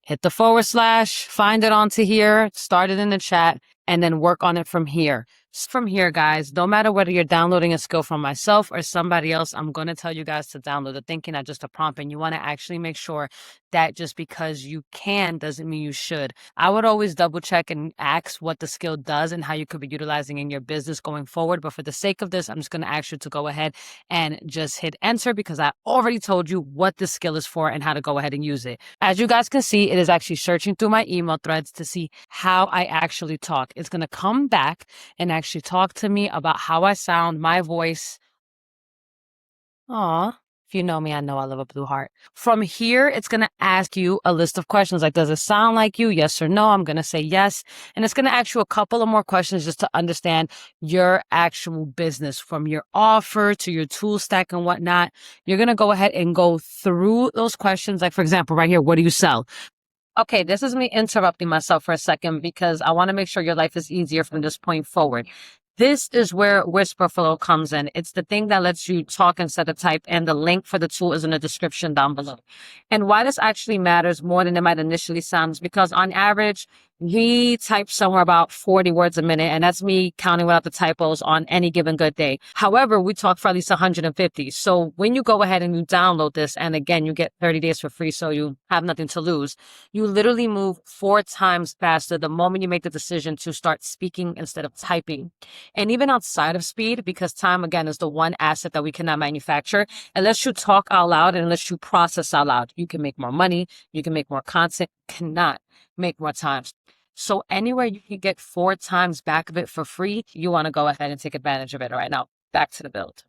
hit the /, find it onto here, start it in the chat, and then work on it from here. From here, guys, no matter whether you're downloading a skill from myself or somebody else, I'm going to tell you guys to download the thinking, not just a prompt. And you want to actually make sure that just because you can doesn't mean you should. I would always double check and ask what the skill does and how you could be utilizing in your business going forward. But for the sake of this, I'm just going to ask you to go ahead and just hit enter because I already told you what the skill is for and how to go ahead and use it. As you guys can see, it is actually searching through my email threads to see how I actually talk. It's going to come back and actually talk to me about how I sound, my voice. Aw, if you know me, I know I love a blue heart. From here, it's going to ask you a list of questions like, does it sound like you? Yes or no? I'm going to say yes. And it's going to ask you a couple of more questions just to understand your actual business from your offer to your tool stack and whatnot. You're going to go ahead and go through those questions. Like, for example, right here, what do you sell? Okay, this is me interrupting myself for a second because I want to make sure your life is easier from this point forward. This is where Whisper Flow comes in. It's the thing that lets you talk instead of type, and the link for the tool is in the description down below. And why this actually matters more than it might initially sound is because on average, we type somewhere about 40 words a minute, and that's me counting without the typos on any given good day. However, we talk for at least 150. So when you go ahead and you download this, and again, you get 30 days for free, so you have nothing to lose, you literally move 4 times faster the moment you make the decision to start speaking instead of typing. And even outside of speed, because time, again, is the one asset that we cannot manufacture, unless you talk out loud and unless you process out loud, you can make more money, you can make more content, cannot make more times. So anywhere you can get 4 times back of it for free, you want to go ahead and take advantage of it. All right, now back to the build.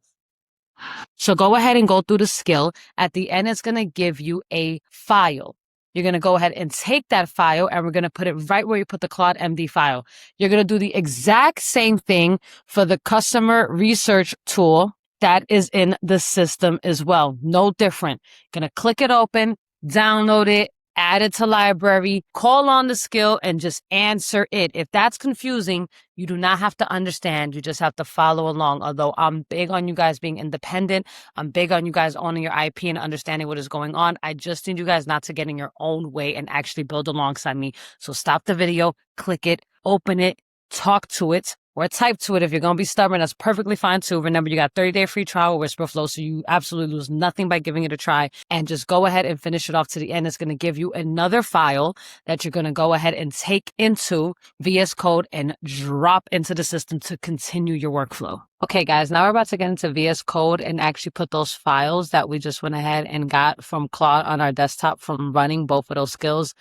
So go ahead and go through the skill. At the end, it's going to give you a file. You're going to go ahead and take that file and we're going to put it right where you put the Claude MD file. You're going to do the exact same thing for the customer research tool that is in the system as well. No different. Going to click it open, download it, add it to library, call on the skill and just answer it. If that's confusing, you do not have to understand. You just have to follow along. Although I'm big on you guys being independent. I'm big on you guys owning your IP and understanding what is going on. I just need you guys not to get in your own way and actually build alongside me. So stop the video, click it, open it, talk to it, or type to it. If you're going to be stubborn, that's perfectly fine too. Remember, you got 30-day free trial with Whisper Flow, so you absolutely lose nothing by giving it a try. And just go ahead and finish it off to the end. It's going to give you another file that you're going to go ahead and take into VS Code and drop into the system to continue your workflow. Okay, guys, now we're about to get into VS Code and actually put those files that we just went ahead and got from Claude on our desktop from running both of those skills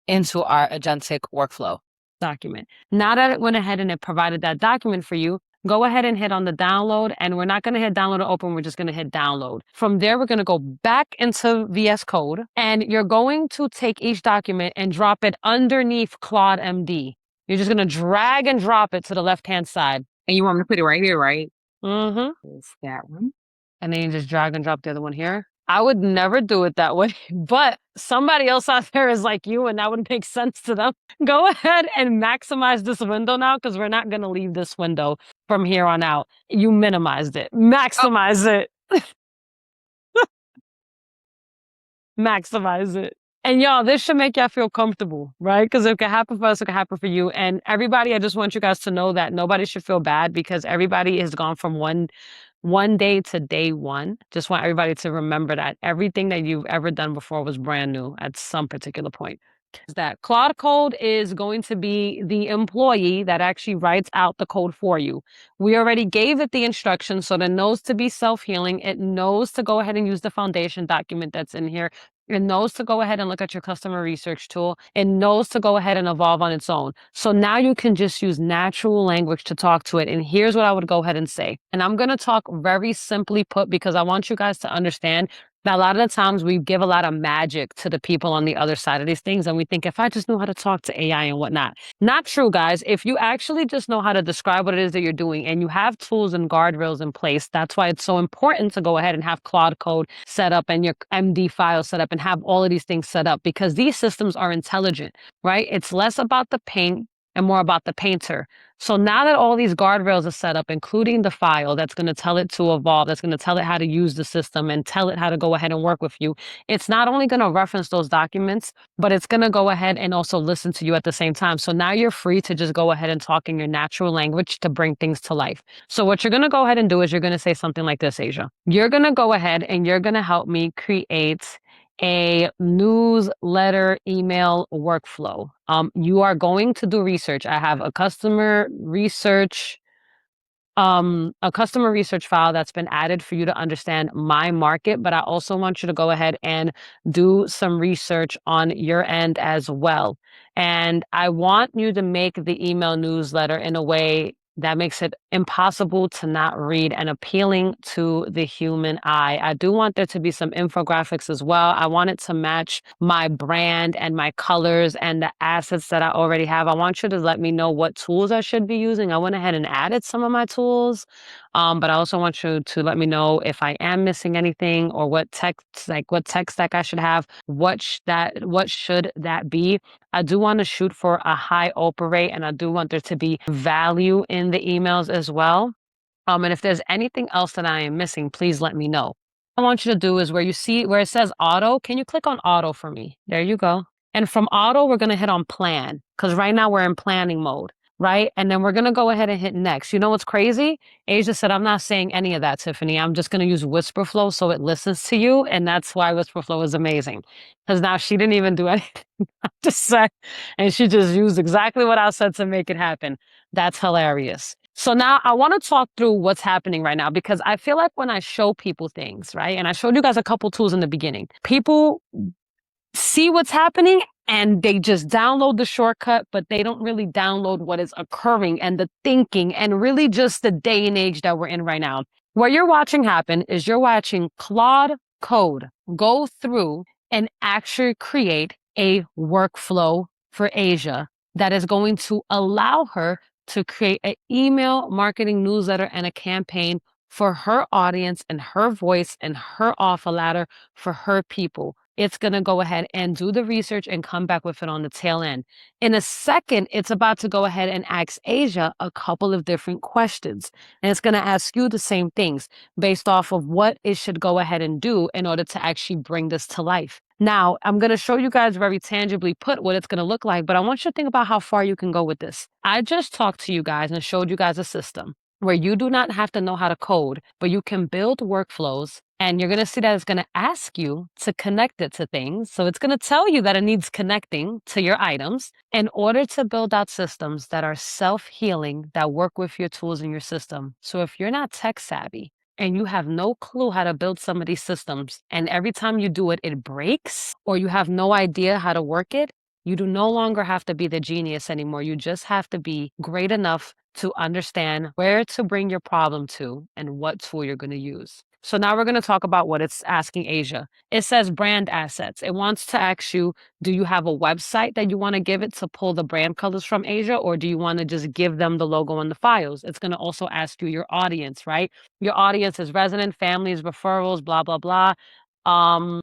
into our Agentic workflow document. Now that it went ahead and it provided that document for you, go ahead and hit on the download, and we're not going to hit download or open. We're just going to hit download. From there, we're going to go back into VS Code, and you're going to take each document and drop it underneath Claude MD. You're just going to drag and drop it to the left-hand side. And you want me to put it right here, right? Mm-hmm. It's that one. And then you just drag and drop the other one here. I would never do it that way, but somebody else out there is like you and that would make sense to them. Go ahead and maximize this window now because we're not going to leave this window from here on out. You minimized it. Maximize it. Maximize it. And y'all, this should make y'all feel comfortable, right? Because it can happen for us, it can happen for you. And everybody, I just want you guys to know that nobody should feel bad because everybody has gone from one day to day one. Just want everybody to remember that everything that you've ever done before was brand new at some particular point. That Claude Code is going to be the employee that actually writes out the code for you. We already gave it the instructions, so it knows to be self-healing. It knows to go ahead and use the foundation document that's in here. It knows to go ahead and look at your customer research tool. It knows to go ahead and evolve on its own. So now you can just use natural language to talk to it. And here's what I would go ahead and say. And I'm going to talk very simply put because I want you guys to understand that a lot of the times we give a lot of magic to the people on the other side of these things. And we think if I just know how to talk to AI and whatnot. Not true, guys. If you actually just know how to describe what it is that you're doing and you have tools and guardrails in place, that's why it's so important to go ahead and have Claude Code set up and your MD file set up and have all of these things set up because these systems are intelligent, right? It's less about the paint and more about the painter. So now that all these guardrails are set up, including the file that's going to tell it to evolve, that's going to tell it how to use the system and tell it how to go ahead and work with you, it's not only going to reference those documents, but it's going to go ahead and also listen to you at the same time. So now you're free to just go ahead and talk in your natural language to bring things to life. So what you're going to go ahead and do is you're going to say something like this, Asia. You're going to go ahead and you're going to help me create a newsletter email workflow. You are going to do research. I have a customer research file that's been added for you to understand my market, but I also want you to go ahead and do some research on your end as well. And I want you to make the email newsletter in a way that makes it impossible to not read and appealing to the human eye. I do want there to be some infographics as well. I want it to match my brand and my colors and the assets that I already have. I want you to let me know what tools I should be using. I went ahead and added some of my tools, but I also want you to let me know if I am missing anything or what tech stack I should have. What should that be? I do want to shoot for a high open rate, and I do want there to be value in the emails as well. And if there's anything else that I am missing, please let me know. What I want you to do is where you see where it says auto, can you click on auto for me? There you go. And from auto, we're going to hit on plan because right now we're in planning mode, right? And then we're going to go ahead and hit next. You know what's crazy? Asia said, I'm not saying any of that, Tiffany. I'm just going to use Whisper Flow so it listens to you. And that's why Whisper Flow is amazing because now she didn't even do anything. Just say, and she just used exactly what I said to make it happen. That's hilarious. So now I want to talk through what's happening right now because I feel like when I show people things, right? And I showed you guys a couple tools in the beginning, people see what's happening and they just download the shortcut, but they don't really download what is occurring and the thinking and really just the day and age that we're in right now. What you're watching happen is you're watching Claude Code go through and actually create a workflow for Asia that is going to allow her to create an email marketing newsletter and a campaign for her audience and her voice and her offer ladder for her people. It's going to go ahead and do the research and come back with it on the tail end. In a second, it's about to go ahead and ask Asia a couple of different questions. And it's going to ask you the same things based off of what it should go ahead and do in order to actually bring this to life. Now, I'm going to show you guys very tangibly put what it's going to look like, but I want you to think about how far you can go with this. I just talked to you guys and showed you guys a system where you do not have to know how to code, but you can build workflows. And you're going to see that it's going to ask you to connect it to things. So it's going to tell you that it needs connecting to your items in order to build out systems that are self-healing, that work with your tools in your system. So if you're not tech savvy and you have no clue how to build some of these systems, and every time you do it, it breaks, or you have no idea how to work it, you do no longer have to be the genius anymore. You just have to be great enough to understand where to bring your problem to and what tool you're going to use. So now we're going to talk about what it's asking Asia. It says brand assets. It wants to ask you, do you have a website that you want to give it to pull the brand colors from Asia, or do you want to just give them the logo and the files? It's going to also ask you your audience, right? Your audience is resident, families, referrals, blah, blah, blah.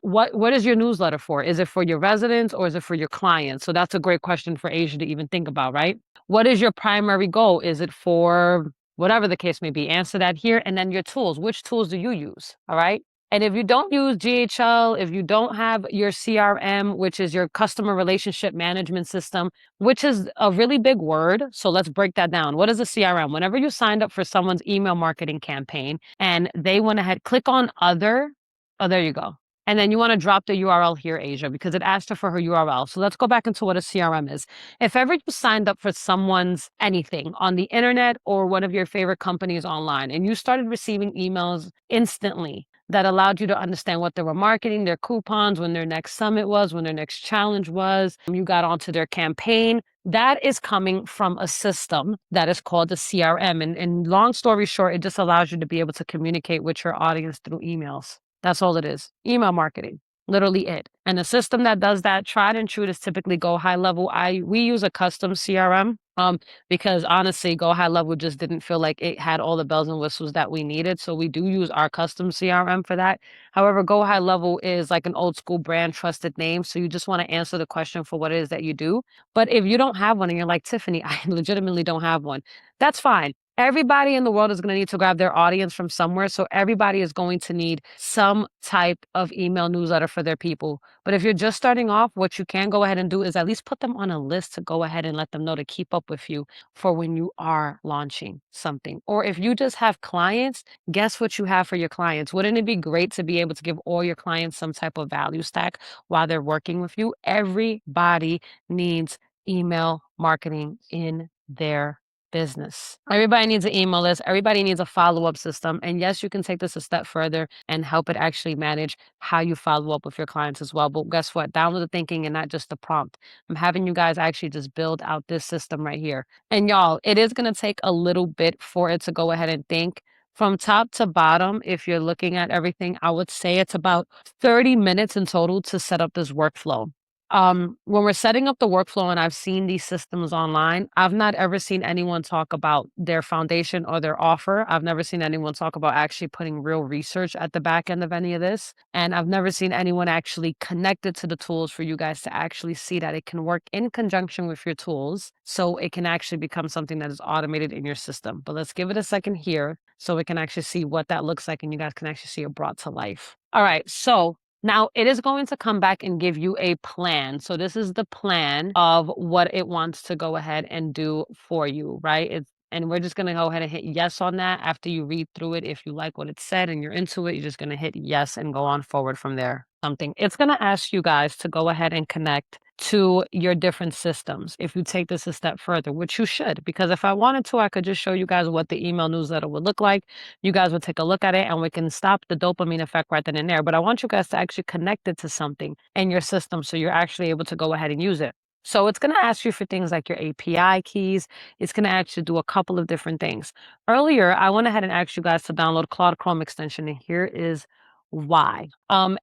What is your newsletter for? Is it for your residents or is it for your clients? So that's a great question for Asia to even think about, right? What is your primary goal? Is it for whatever the case may be? Answer that here. And then your tools. Which tools do you use? All right. And if you don't use GHL, if you don't have your CRM, which is your customer relationship management system, which is a really big word. So let's break that down. What is a CRM? Whenever you signed up for someone's email marketing campaign and they went ahead, click on other. Oh, there you go. And then you want to drop the URL here, Asia, because it asked her for her URL. So let's go back into what a CRM is. If ever you signed up for someone's anything on the internet or one of your favorite companies online, and you started receiving emails instantly that allowed you to understand what they were marketing, their coupons, when their next summit was, when their next challenge was, you got onto their campaign, that is coming from a system that is called the CRM. And long story short, it just allows you to be able to communicate with your audience through emails. That's all it is. Email marketing, literally it. And the system that does that, tried and true, is typically Go High Level. We use a custom CRM Because honestly, Go High Level just didn't feel like it had all the bells and whistles that we needed. So we do use our custom CRM for that. However, Go High Level is like an old school brand trusted name. So you just want to answer the question for what it is that you do. But if you don't have one and you're like, Tiffany, I legitimately don't have one, that's fine. Everybody in the world is going to need to grab their audience from somewhere. So everybody is going to need some type of email newsletter for their people. But if you're just starting off, what you can go ahead and do is at least put them on a list to go ahead and let them know to keep up with you for when you are launching something. Or if you just have clients, guess what you have for your clients? Wouldn't it be great to be able to give all your clients some type of value stack while they're working with you? Everybody needs email marketing in their business. Everybody needs an email list. Everybody needs a follow-up system. And yes, you can take this a step further and help it actually manage how you follow up with your clients as well. But guess what? Download the thinking and not just the prompt. I'm having you guys actually just build out this system right here. And y'all, it is going to take a little bit for it to go ahead and think. From top to bottom, if you're looking at everything, I would say it's about 30 minutes in total to set up this workflow. When we're setting up the workflow and I've seen these systems online, I've not ever seen anyone talk about their foundation or their offer. I've never seen anyone talk about actually putting real research at the back end of any of this. And I've never seen anyone actually connect it to the tools for you guys to actually see that it can work in conjunction with your tools. So it can actually become something that is automated in your system. But let's give it a second here so we can actually see what that looks like and you guys can actually see it brought to life. All right. So now it is going to come back and give you a plan. So this is the plan of what it wants to go ahead and do for you, right? And we're just going to go ahead and hit yes on that after you read through it. If you like what it said and you're into it, you're just going to hit yes and go on forward from there. It's going to ask you guys to go ahead and connect to your different systems if you take this a step further, which you should, because if I wanted to, I could just show you guys what the email newsletter would look like. You guys would take a look at it and we can stop the dopamine effect right then and there. But I want you guys to actually connect it to something in your system so you're actually able to go ahead and use it. So it's going to ask you for things like your API keys. It's going to actually do a couple of different things. Earlier, I went ahead and asked you guys to download Claude Chrome extension, and here is why.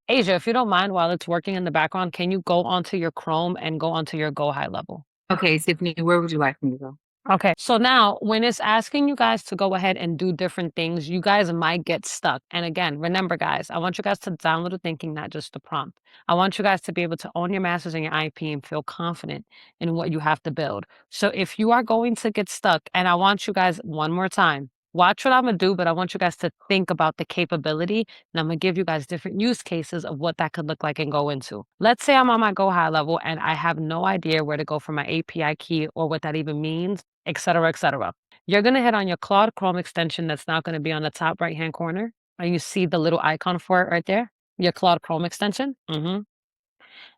Asia, if you don't mind, while it's working in the background, can you go onto your Chrome and go onto your Go High Level? Okay, Tiffany, where would you like me to go? Okay, so now when it's asking you guys to go ahead and do different things, you guys might get stuck. And again, remember, guys, I want you guys to download the thinking, not just the prompt. I want you guys to be able to own your masters and your IP and feel confident in what you have to build. So if you are going to get stuck, and I want you guys one more time, watch what I'm gonna do, but I want you guys to think about the capability. And I'm gonna give you guys different use cases of what that could look like and go into. Let's say I'm on my Go High level and I have no idea where to go for my API key or what that even means, et cetera, et cetera. You're going to hit on your Claude Chrome extension that's now going to be on the top right-hand corner. And you see the little icon for it right there, your Claude Chrome extension.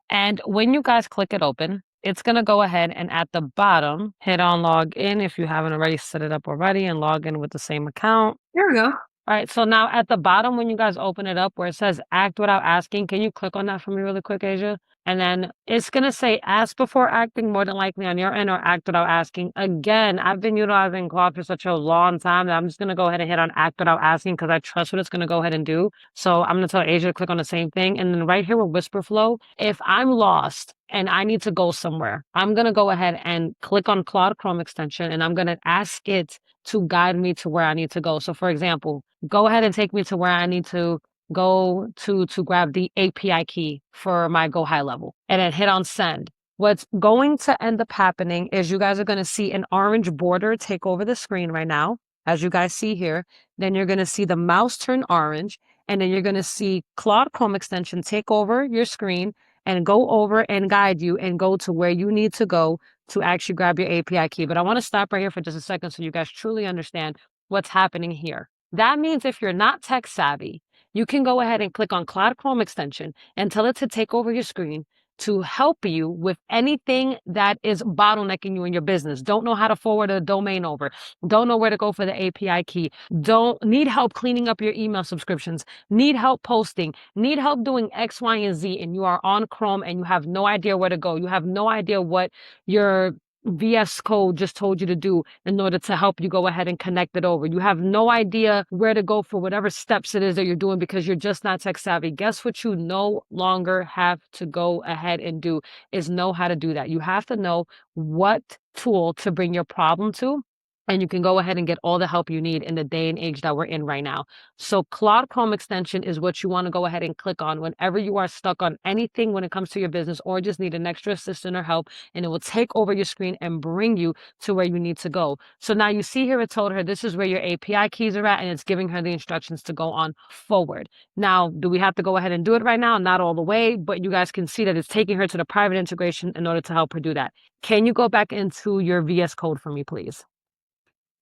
And when you guys click it open, it's going to go ahead and at the bottom, hit on log in if you haven't already set it up already and log in with the same account. There we go. All right, so now at the bottom, when you guys open it up where it says act without asking, can you click on that for me really quick, Asia? And then it's going to say ask before acting, more than likely on your end, or act without asking. Again, I've been utilizing Claude for such a long time that I'm just going to go ahead and hit on act without asking because I trust what it's going to go ahead and do. So I'm going to tell Asia to click on the same thing. And then right here with Whisper Flow, if I'm lost and I need to go somewhere, I'm going to go ahead and click on Claude Chrome extension and I'm going to ask it to guide me to where I need to go. So for example, go ahead and take me to where I need to go to grab the API key for my Go High level and then hit on send. What's going to end up happening is you guys are going to see an orange border take over the screen right now, as you guys see here. Then you're going to see the mouse turn orange, and then you're going to see Claude Chrome extension take over your screen and go over and guide you and go to where you need to go to actually grab your API key. But I want to stop right here for just a second so you guys truly understand what's happening here. That means if you're not tech savvy, you can go ahead and click on Claude Chrome extension and tell it to take over your screen to help you with anything that is bottlenecking you in your business. Don't know how to forward a domain over. Don't know where to go for the API key. Don't need help cleaning up your email subscriptions. Need help posting. Need help doing X, Y, and Z. And you are on Chrome and you have no idea where to go. You have no idea what your VS Code just told you to do in order to help you go ahead and connect it over. You have no idea where to go for whatever steps it is that you're doing because you're just not tech savvy. Guess what you no longer have to go ahead and do is know how to do that. You have to know what tool to bring your problem to, and you can go ahead and get all the help you need in the day and age that we're in right now. So Claude Chrome extension is what you want to go ahead and click on whenever you are stuck on anything when it comes to your business or just need an extra assistant or help, and it will take over your screen and bring you to where you need to go. So now you see here, it told her this is where your API keys are at, and it's giving her the instructions to go on forward. Now, do we have to go ahead and do it right now? Not all the way, but you guys can see that it's taking her to the private integration in order to help her do that. Can you go back into your VS Code for me, please?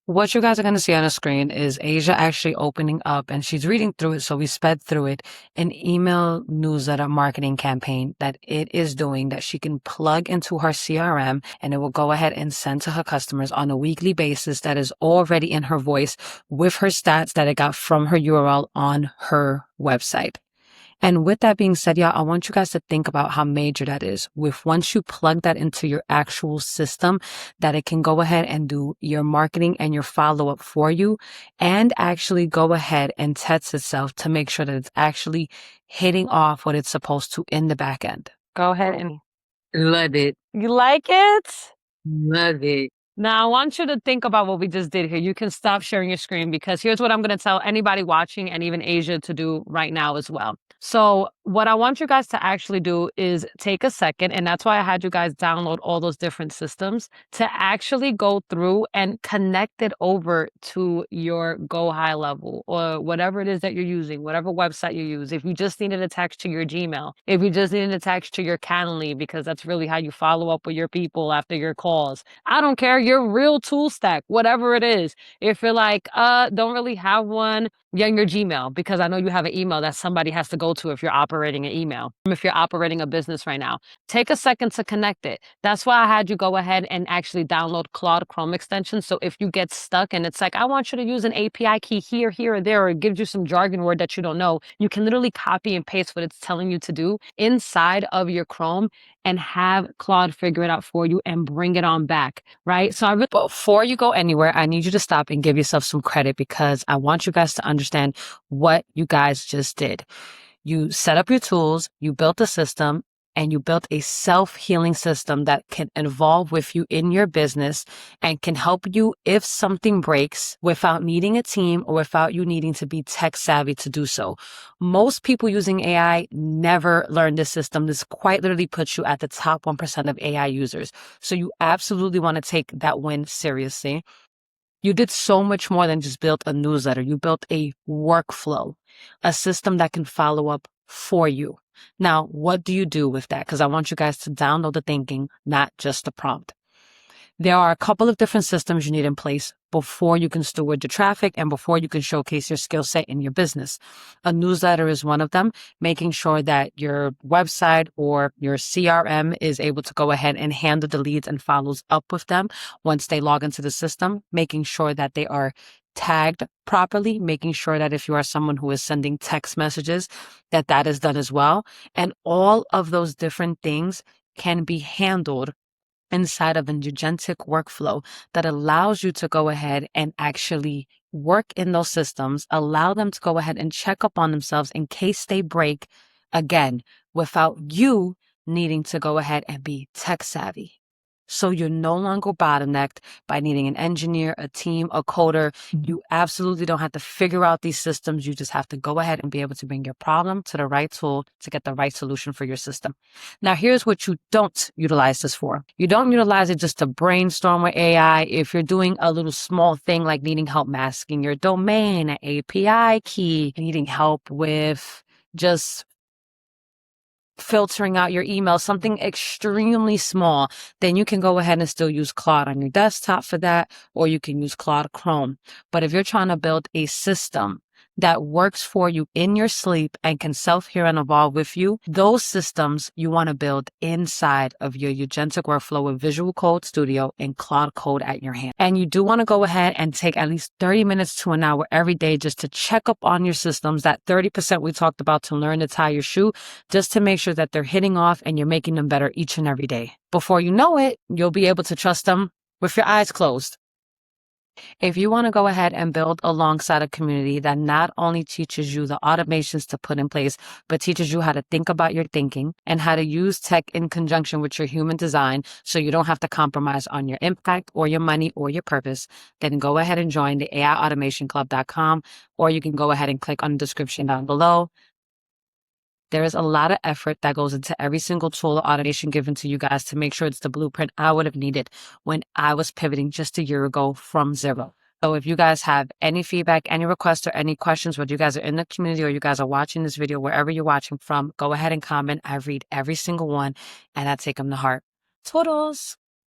What you guys are going to see on the screen is Asia actually opening up, and she's reading through it. So we sped through it, an email newsletter marketing campaign that it is doing that she can plug into her CRM, and it will go ahead and send to her customers on a weekly basis that is already in her voice with her stats that it got from her URL on her website. And with that being said, y'all, I want you guys to think about how major that is. With once you plug that into your actual system, that it can go ahead and do your marketing and your follow-up for you and actually go ahead and test itself to make sure that it's actually hitting off what it's supposed to in the back end. Go ahead and Love it. you like it? Love it. Now, I want you to think about what we just did here. You can stop sharing your screen because here's what I'm going to tell anybody watching and even Asia to do right now as well. So what I want you guys to actually do is take a second, and that's why I had you guys download all those different systems to actually go through and connect it over to your Go High Level or whatever it is that you're using, whatever website you use. If you just need it attached to your Gmail, if you just need it attached to your Calendly, because that's really how you follow up with your people after your calls. I don't care, your real tool stack, whatever it is. If you're like, don't really have one, yeah, your Gmail, because I know you have an email that somebody has to go to if you're operating an email, if you're operating a business right now. Take a second to connect it. That's why I had you go ahead and actually download Claude Chrome extension. So if you get stuck and it's like, I want you to use an API key here, here, or there, or it gives you some jargon word that you don't know, you can literally copy and paste what it's telling you to do inside of your Chrome and have Claude figure it out for you and bring it on back, right? So before you go anywhere, I need you to stop and give yourself some credit because I want you guys to understand what you guys just did. You set up your tools, you built a system, and you built a self-healing system that can evolve with you in your business and can help you if something breaks without needing a team or without you needing to be tech savvy to do so. Most people using AI never learn this system. This quite literally puts you at the top 1% of AI users. So you absolutely want to take that win seriously. You did so much more than just build a newsletter. You built a workflow, a system that can follow up for you. Now, what do you do with that? Because I want you guys to download the thinking, not just the prompt. There are a couple of different systems you need in place before you can steward your traffic and before you can showcase your skill set in your business. A newsletter is one of them, making sure that your website or your CRM is able to go ahead and handle the leads and follows up with them once they log into the system, making sure that they are tagged properly, making sure that if you are someone who is sending text messages, that that is done as well. And all of those different things can be handled inside of an agentic workflow that allows you to go ahead and actually work in those systems, allow them to go ahead and check up on themselves in case they break again without you needing to go ahead and be tech savvy. So you're no longer bottlenecked by needing an engineer, a team, a coder. You absolutely don't have to figure out these systems. You just have to go ahead and be able to bring your problem to the right tool to get the right solution for your system. Now, here's what you don't utilize this for. You don't utilize it just to brainstorm with AI. If you're doing a little small thing like needing help masking your domain, an API key, needing help with just filtering out your email, something extremely small, then you can go ahead and still use Claude on your desktop for that, or you can use Claude Chrome. But if you're trying to build a system that works for you in your sleep and can self-heal and evolve with you, those systems you want to build inside of your Agentic workflow with Visual Code Studio and Cloud Code at your hand. And you do want to go ahead and take at least 30 minutes to an hour every day just to check up on your systems, that 30% we talked about to learn to tie your shoe, just to make sure that they're hitting off and you're making them better each and every day. Before you know it, you'll be able to trust them with your eyes closed. If you want to go ahead and build alongside a community that not only teaches you the automations to put in place, but teaches you how to think about your thinking and how to use tech in conjunction with your human design so you don't have to compromise on your impact or your money or your purpose, then go ahead and join the AIAutomationClub.com, or you can go ahead and click on the description down below. There is a lot of effort that goes into every single tool or automation given to you guys to make sure it's the blueprint I would have needed when I was pivoting just a year ago from zero. So if you guys have any feedback, any requests, or any questions, whether you guys are in the community or you guys are watching this video, wherever you're watching from, go ahead and comment. I read every single one and I take them to heart. Toodles.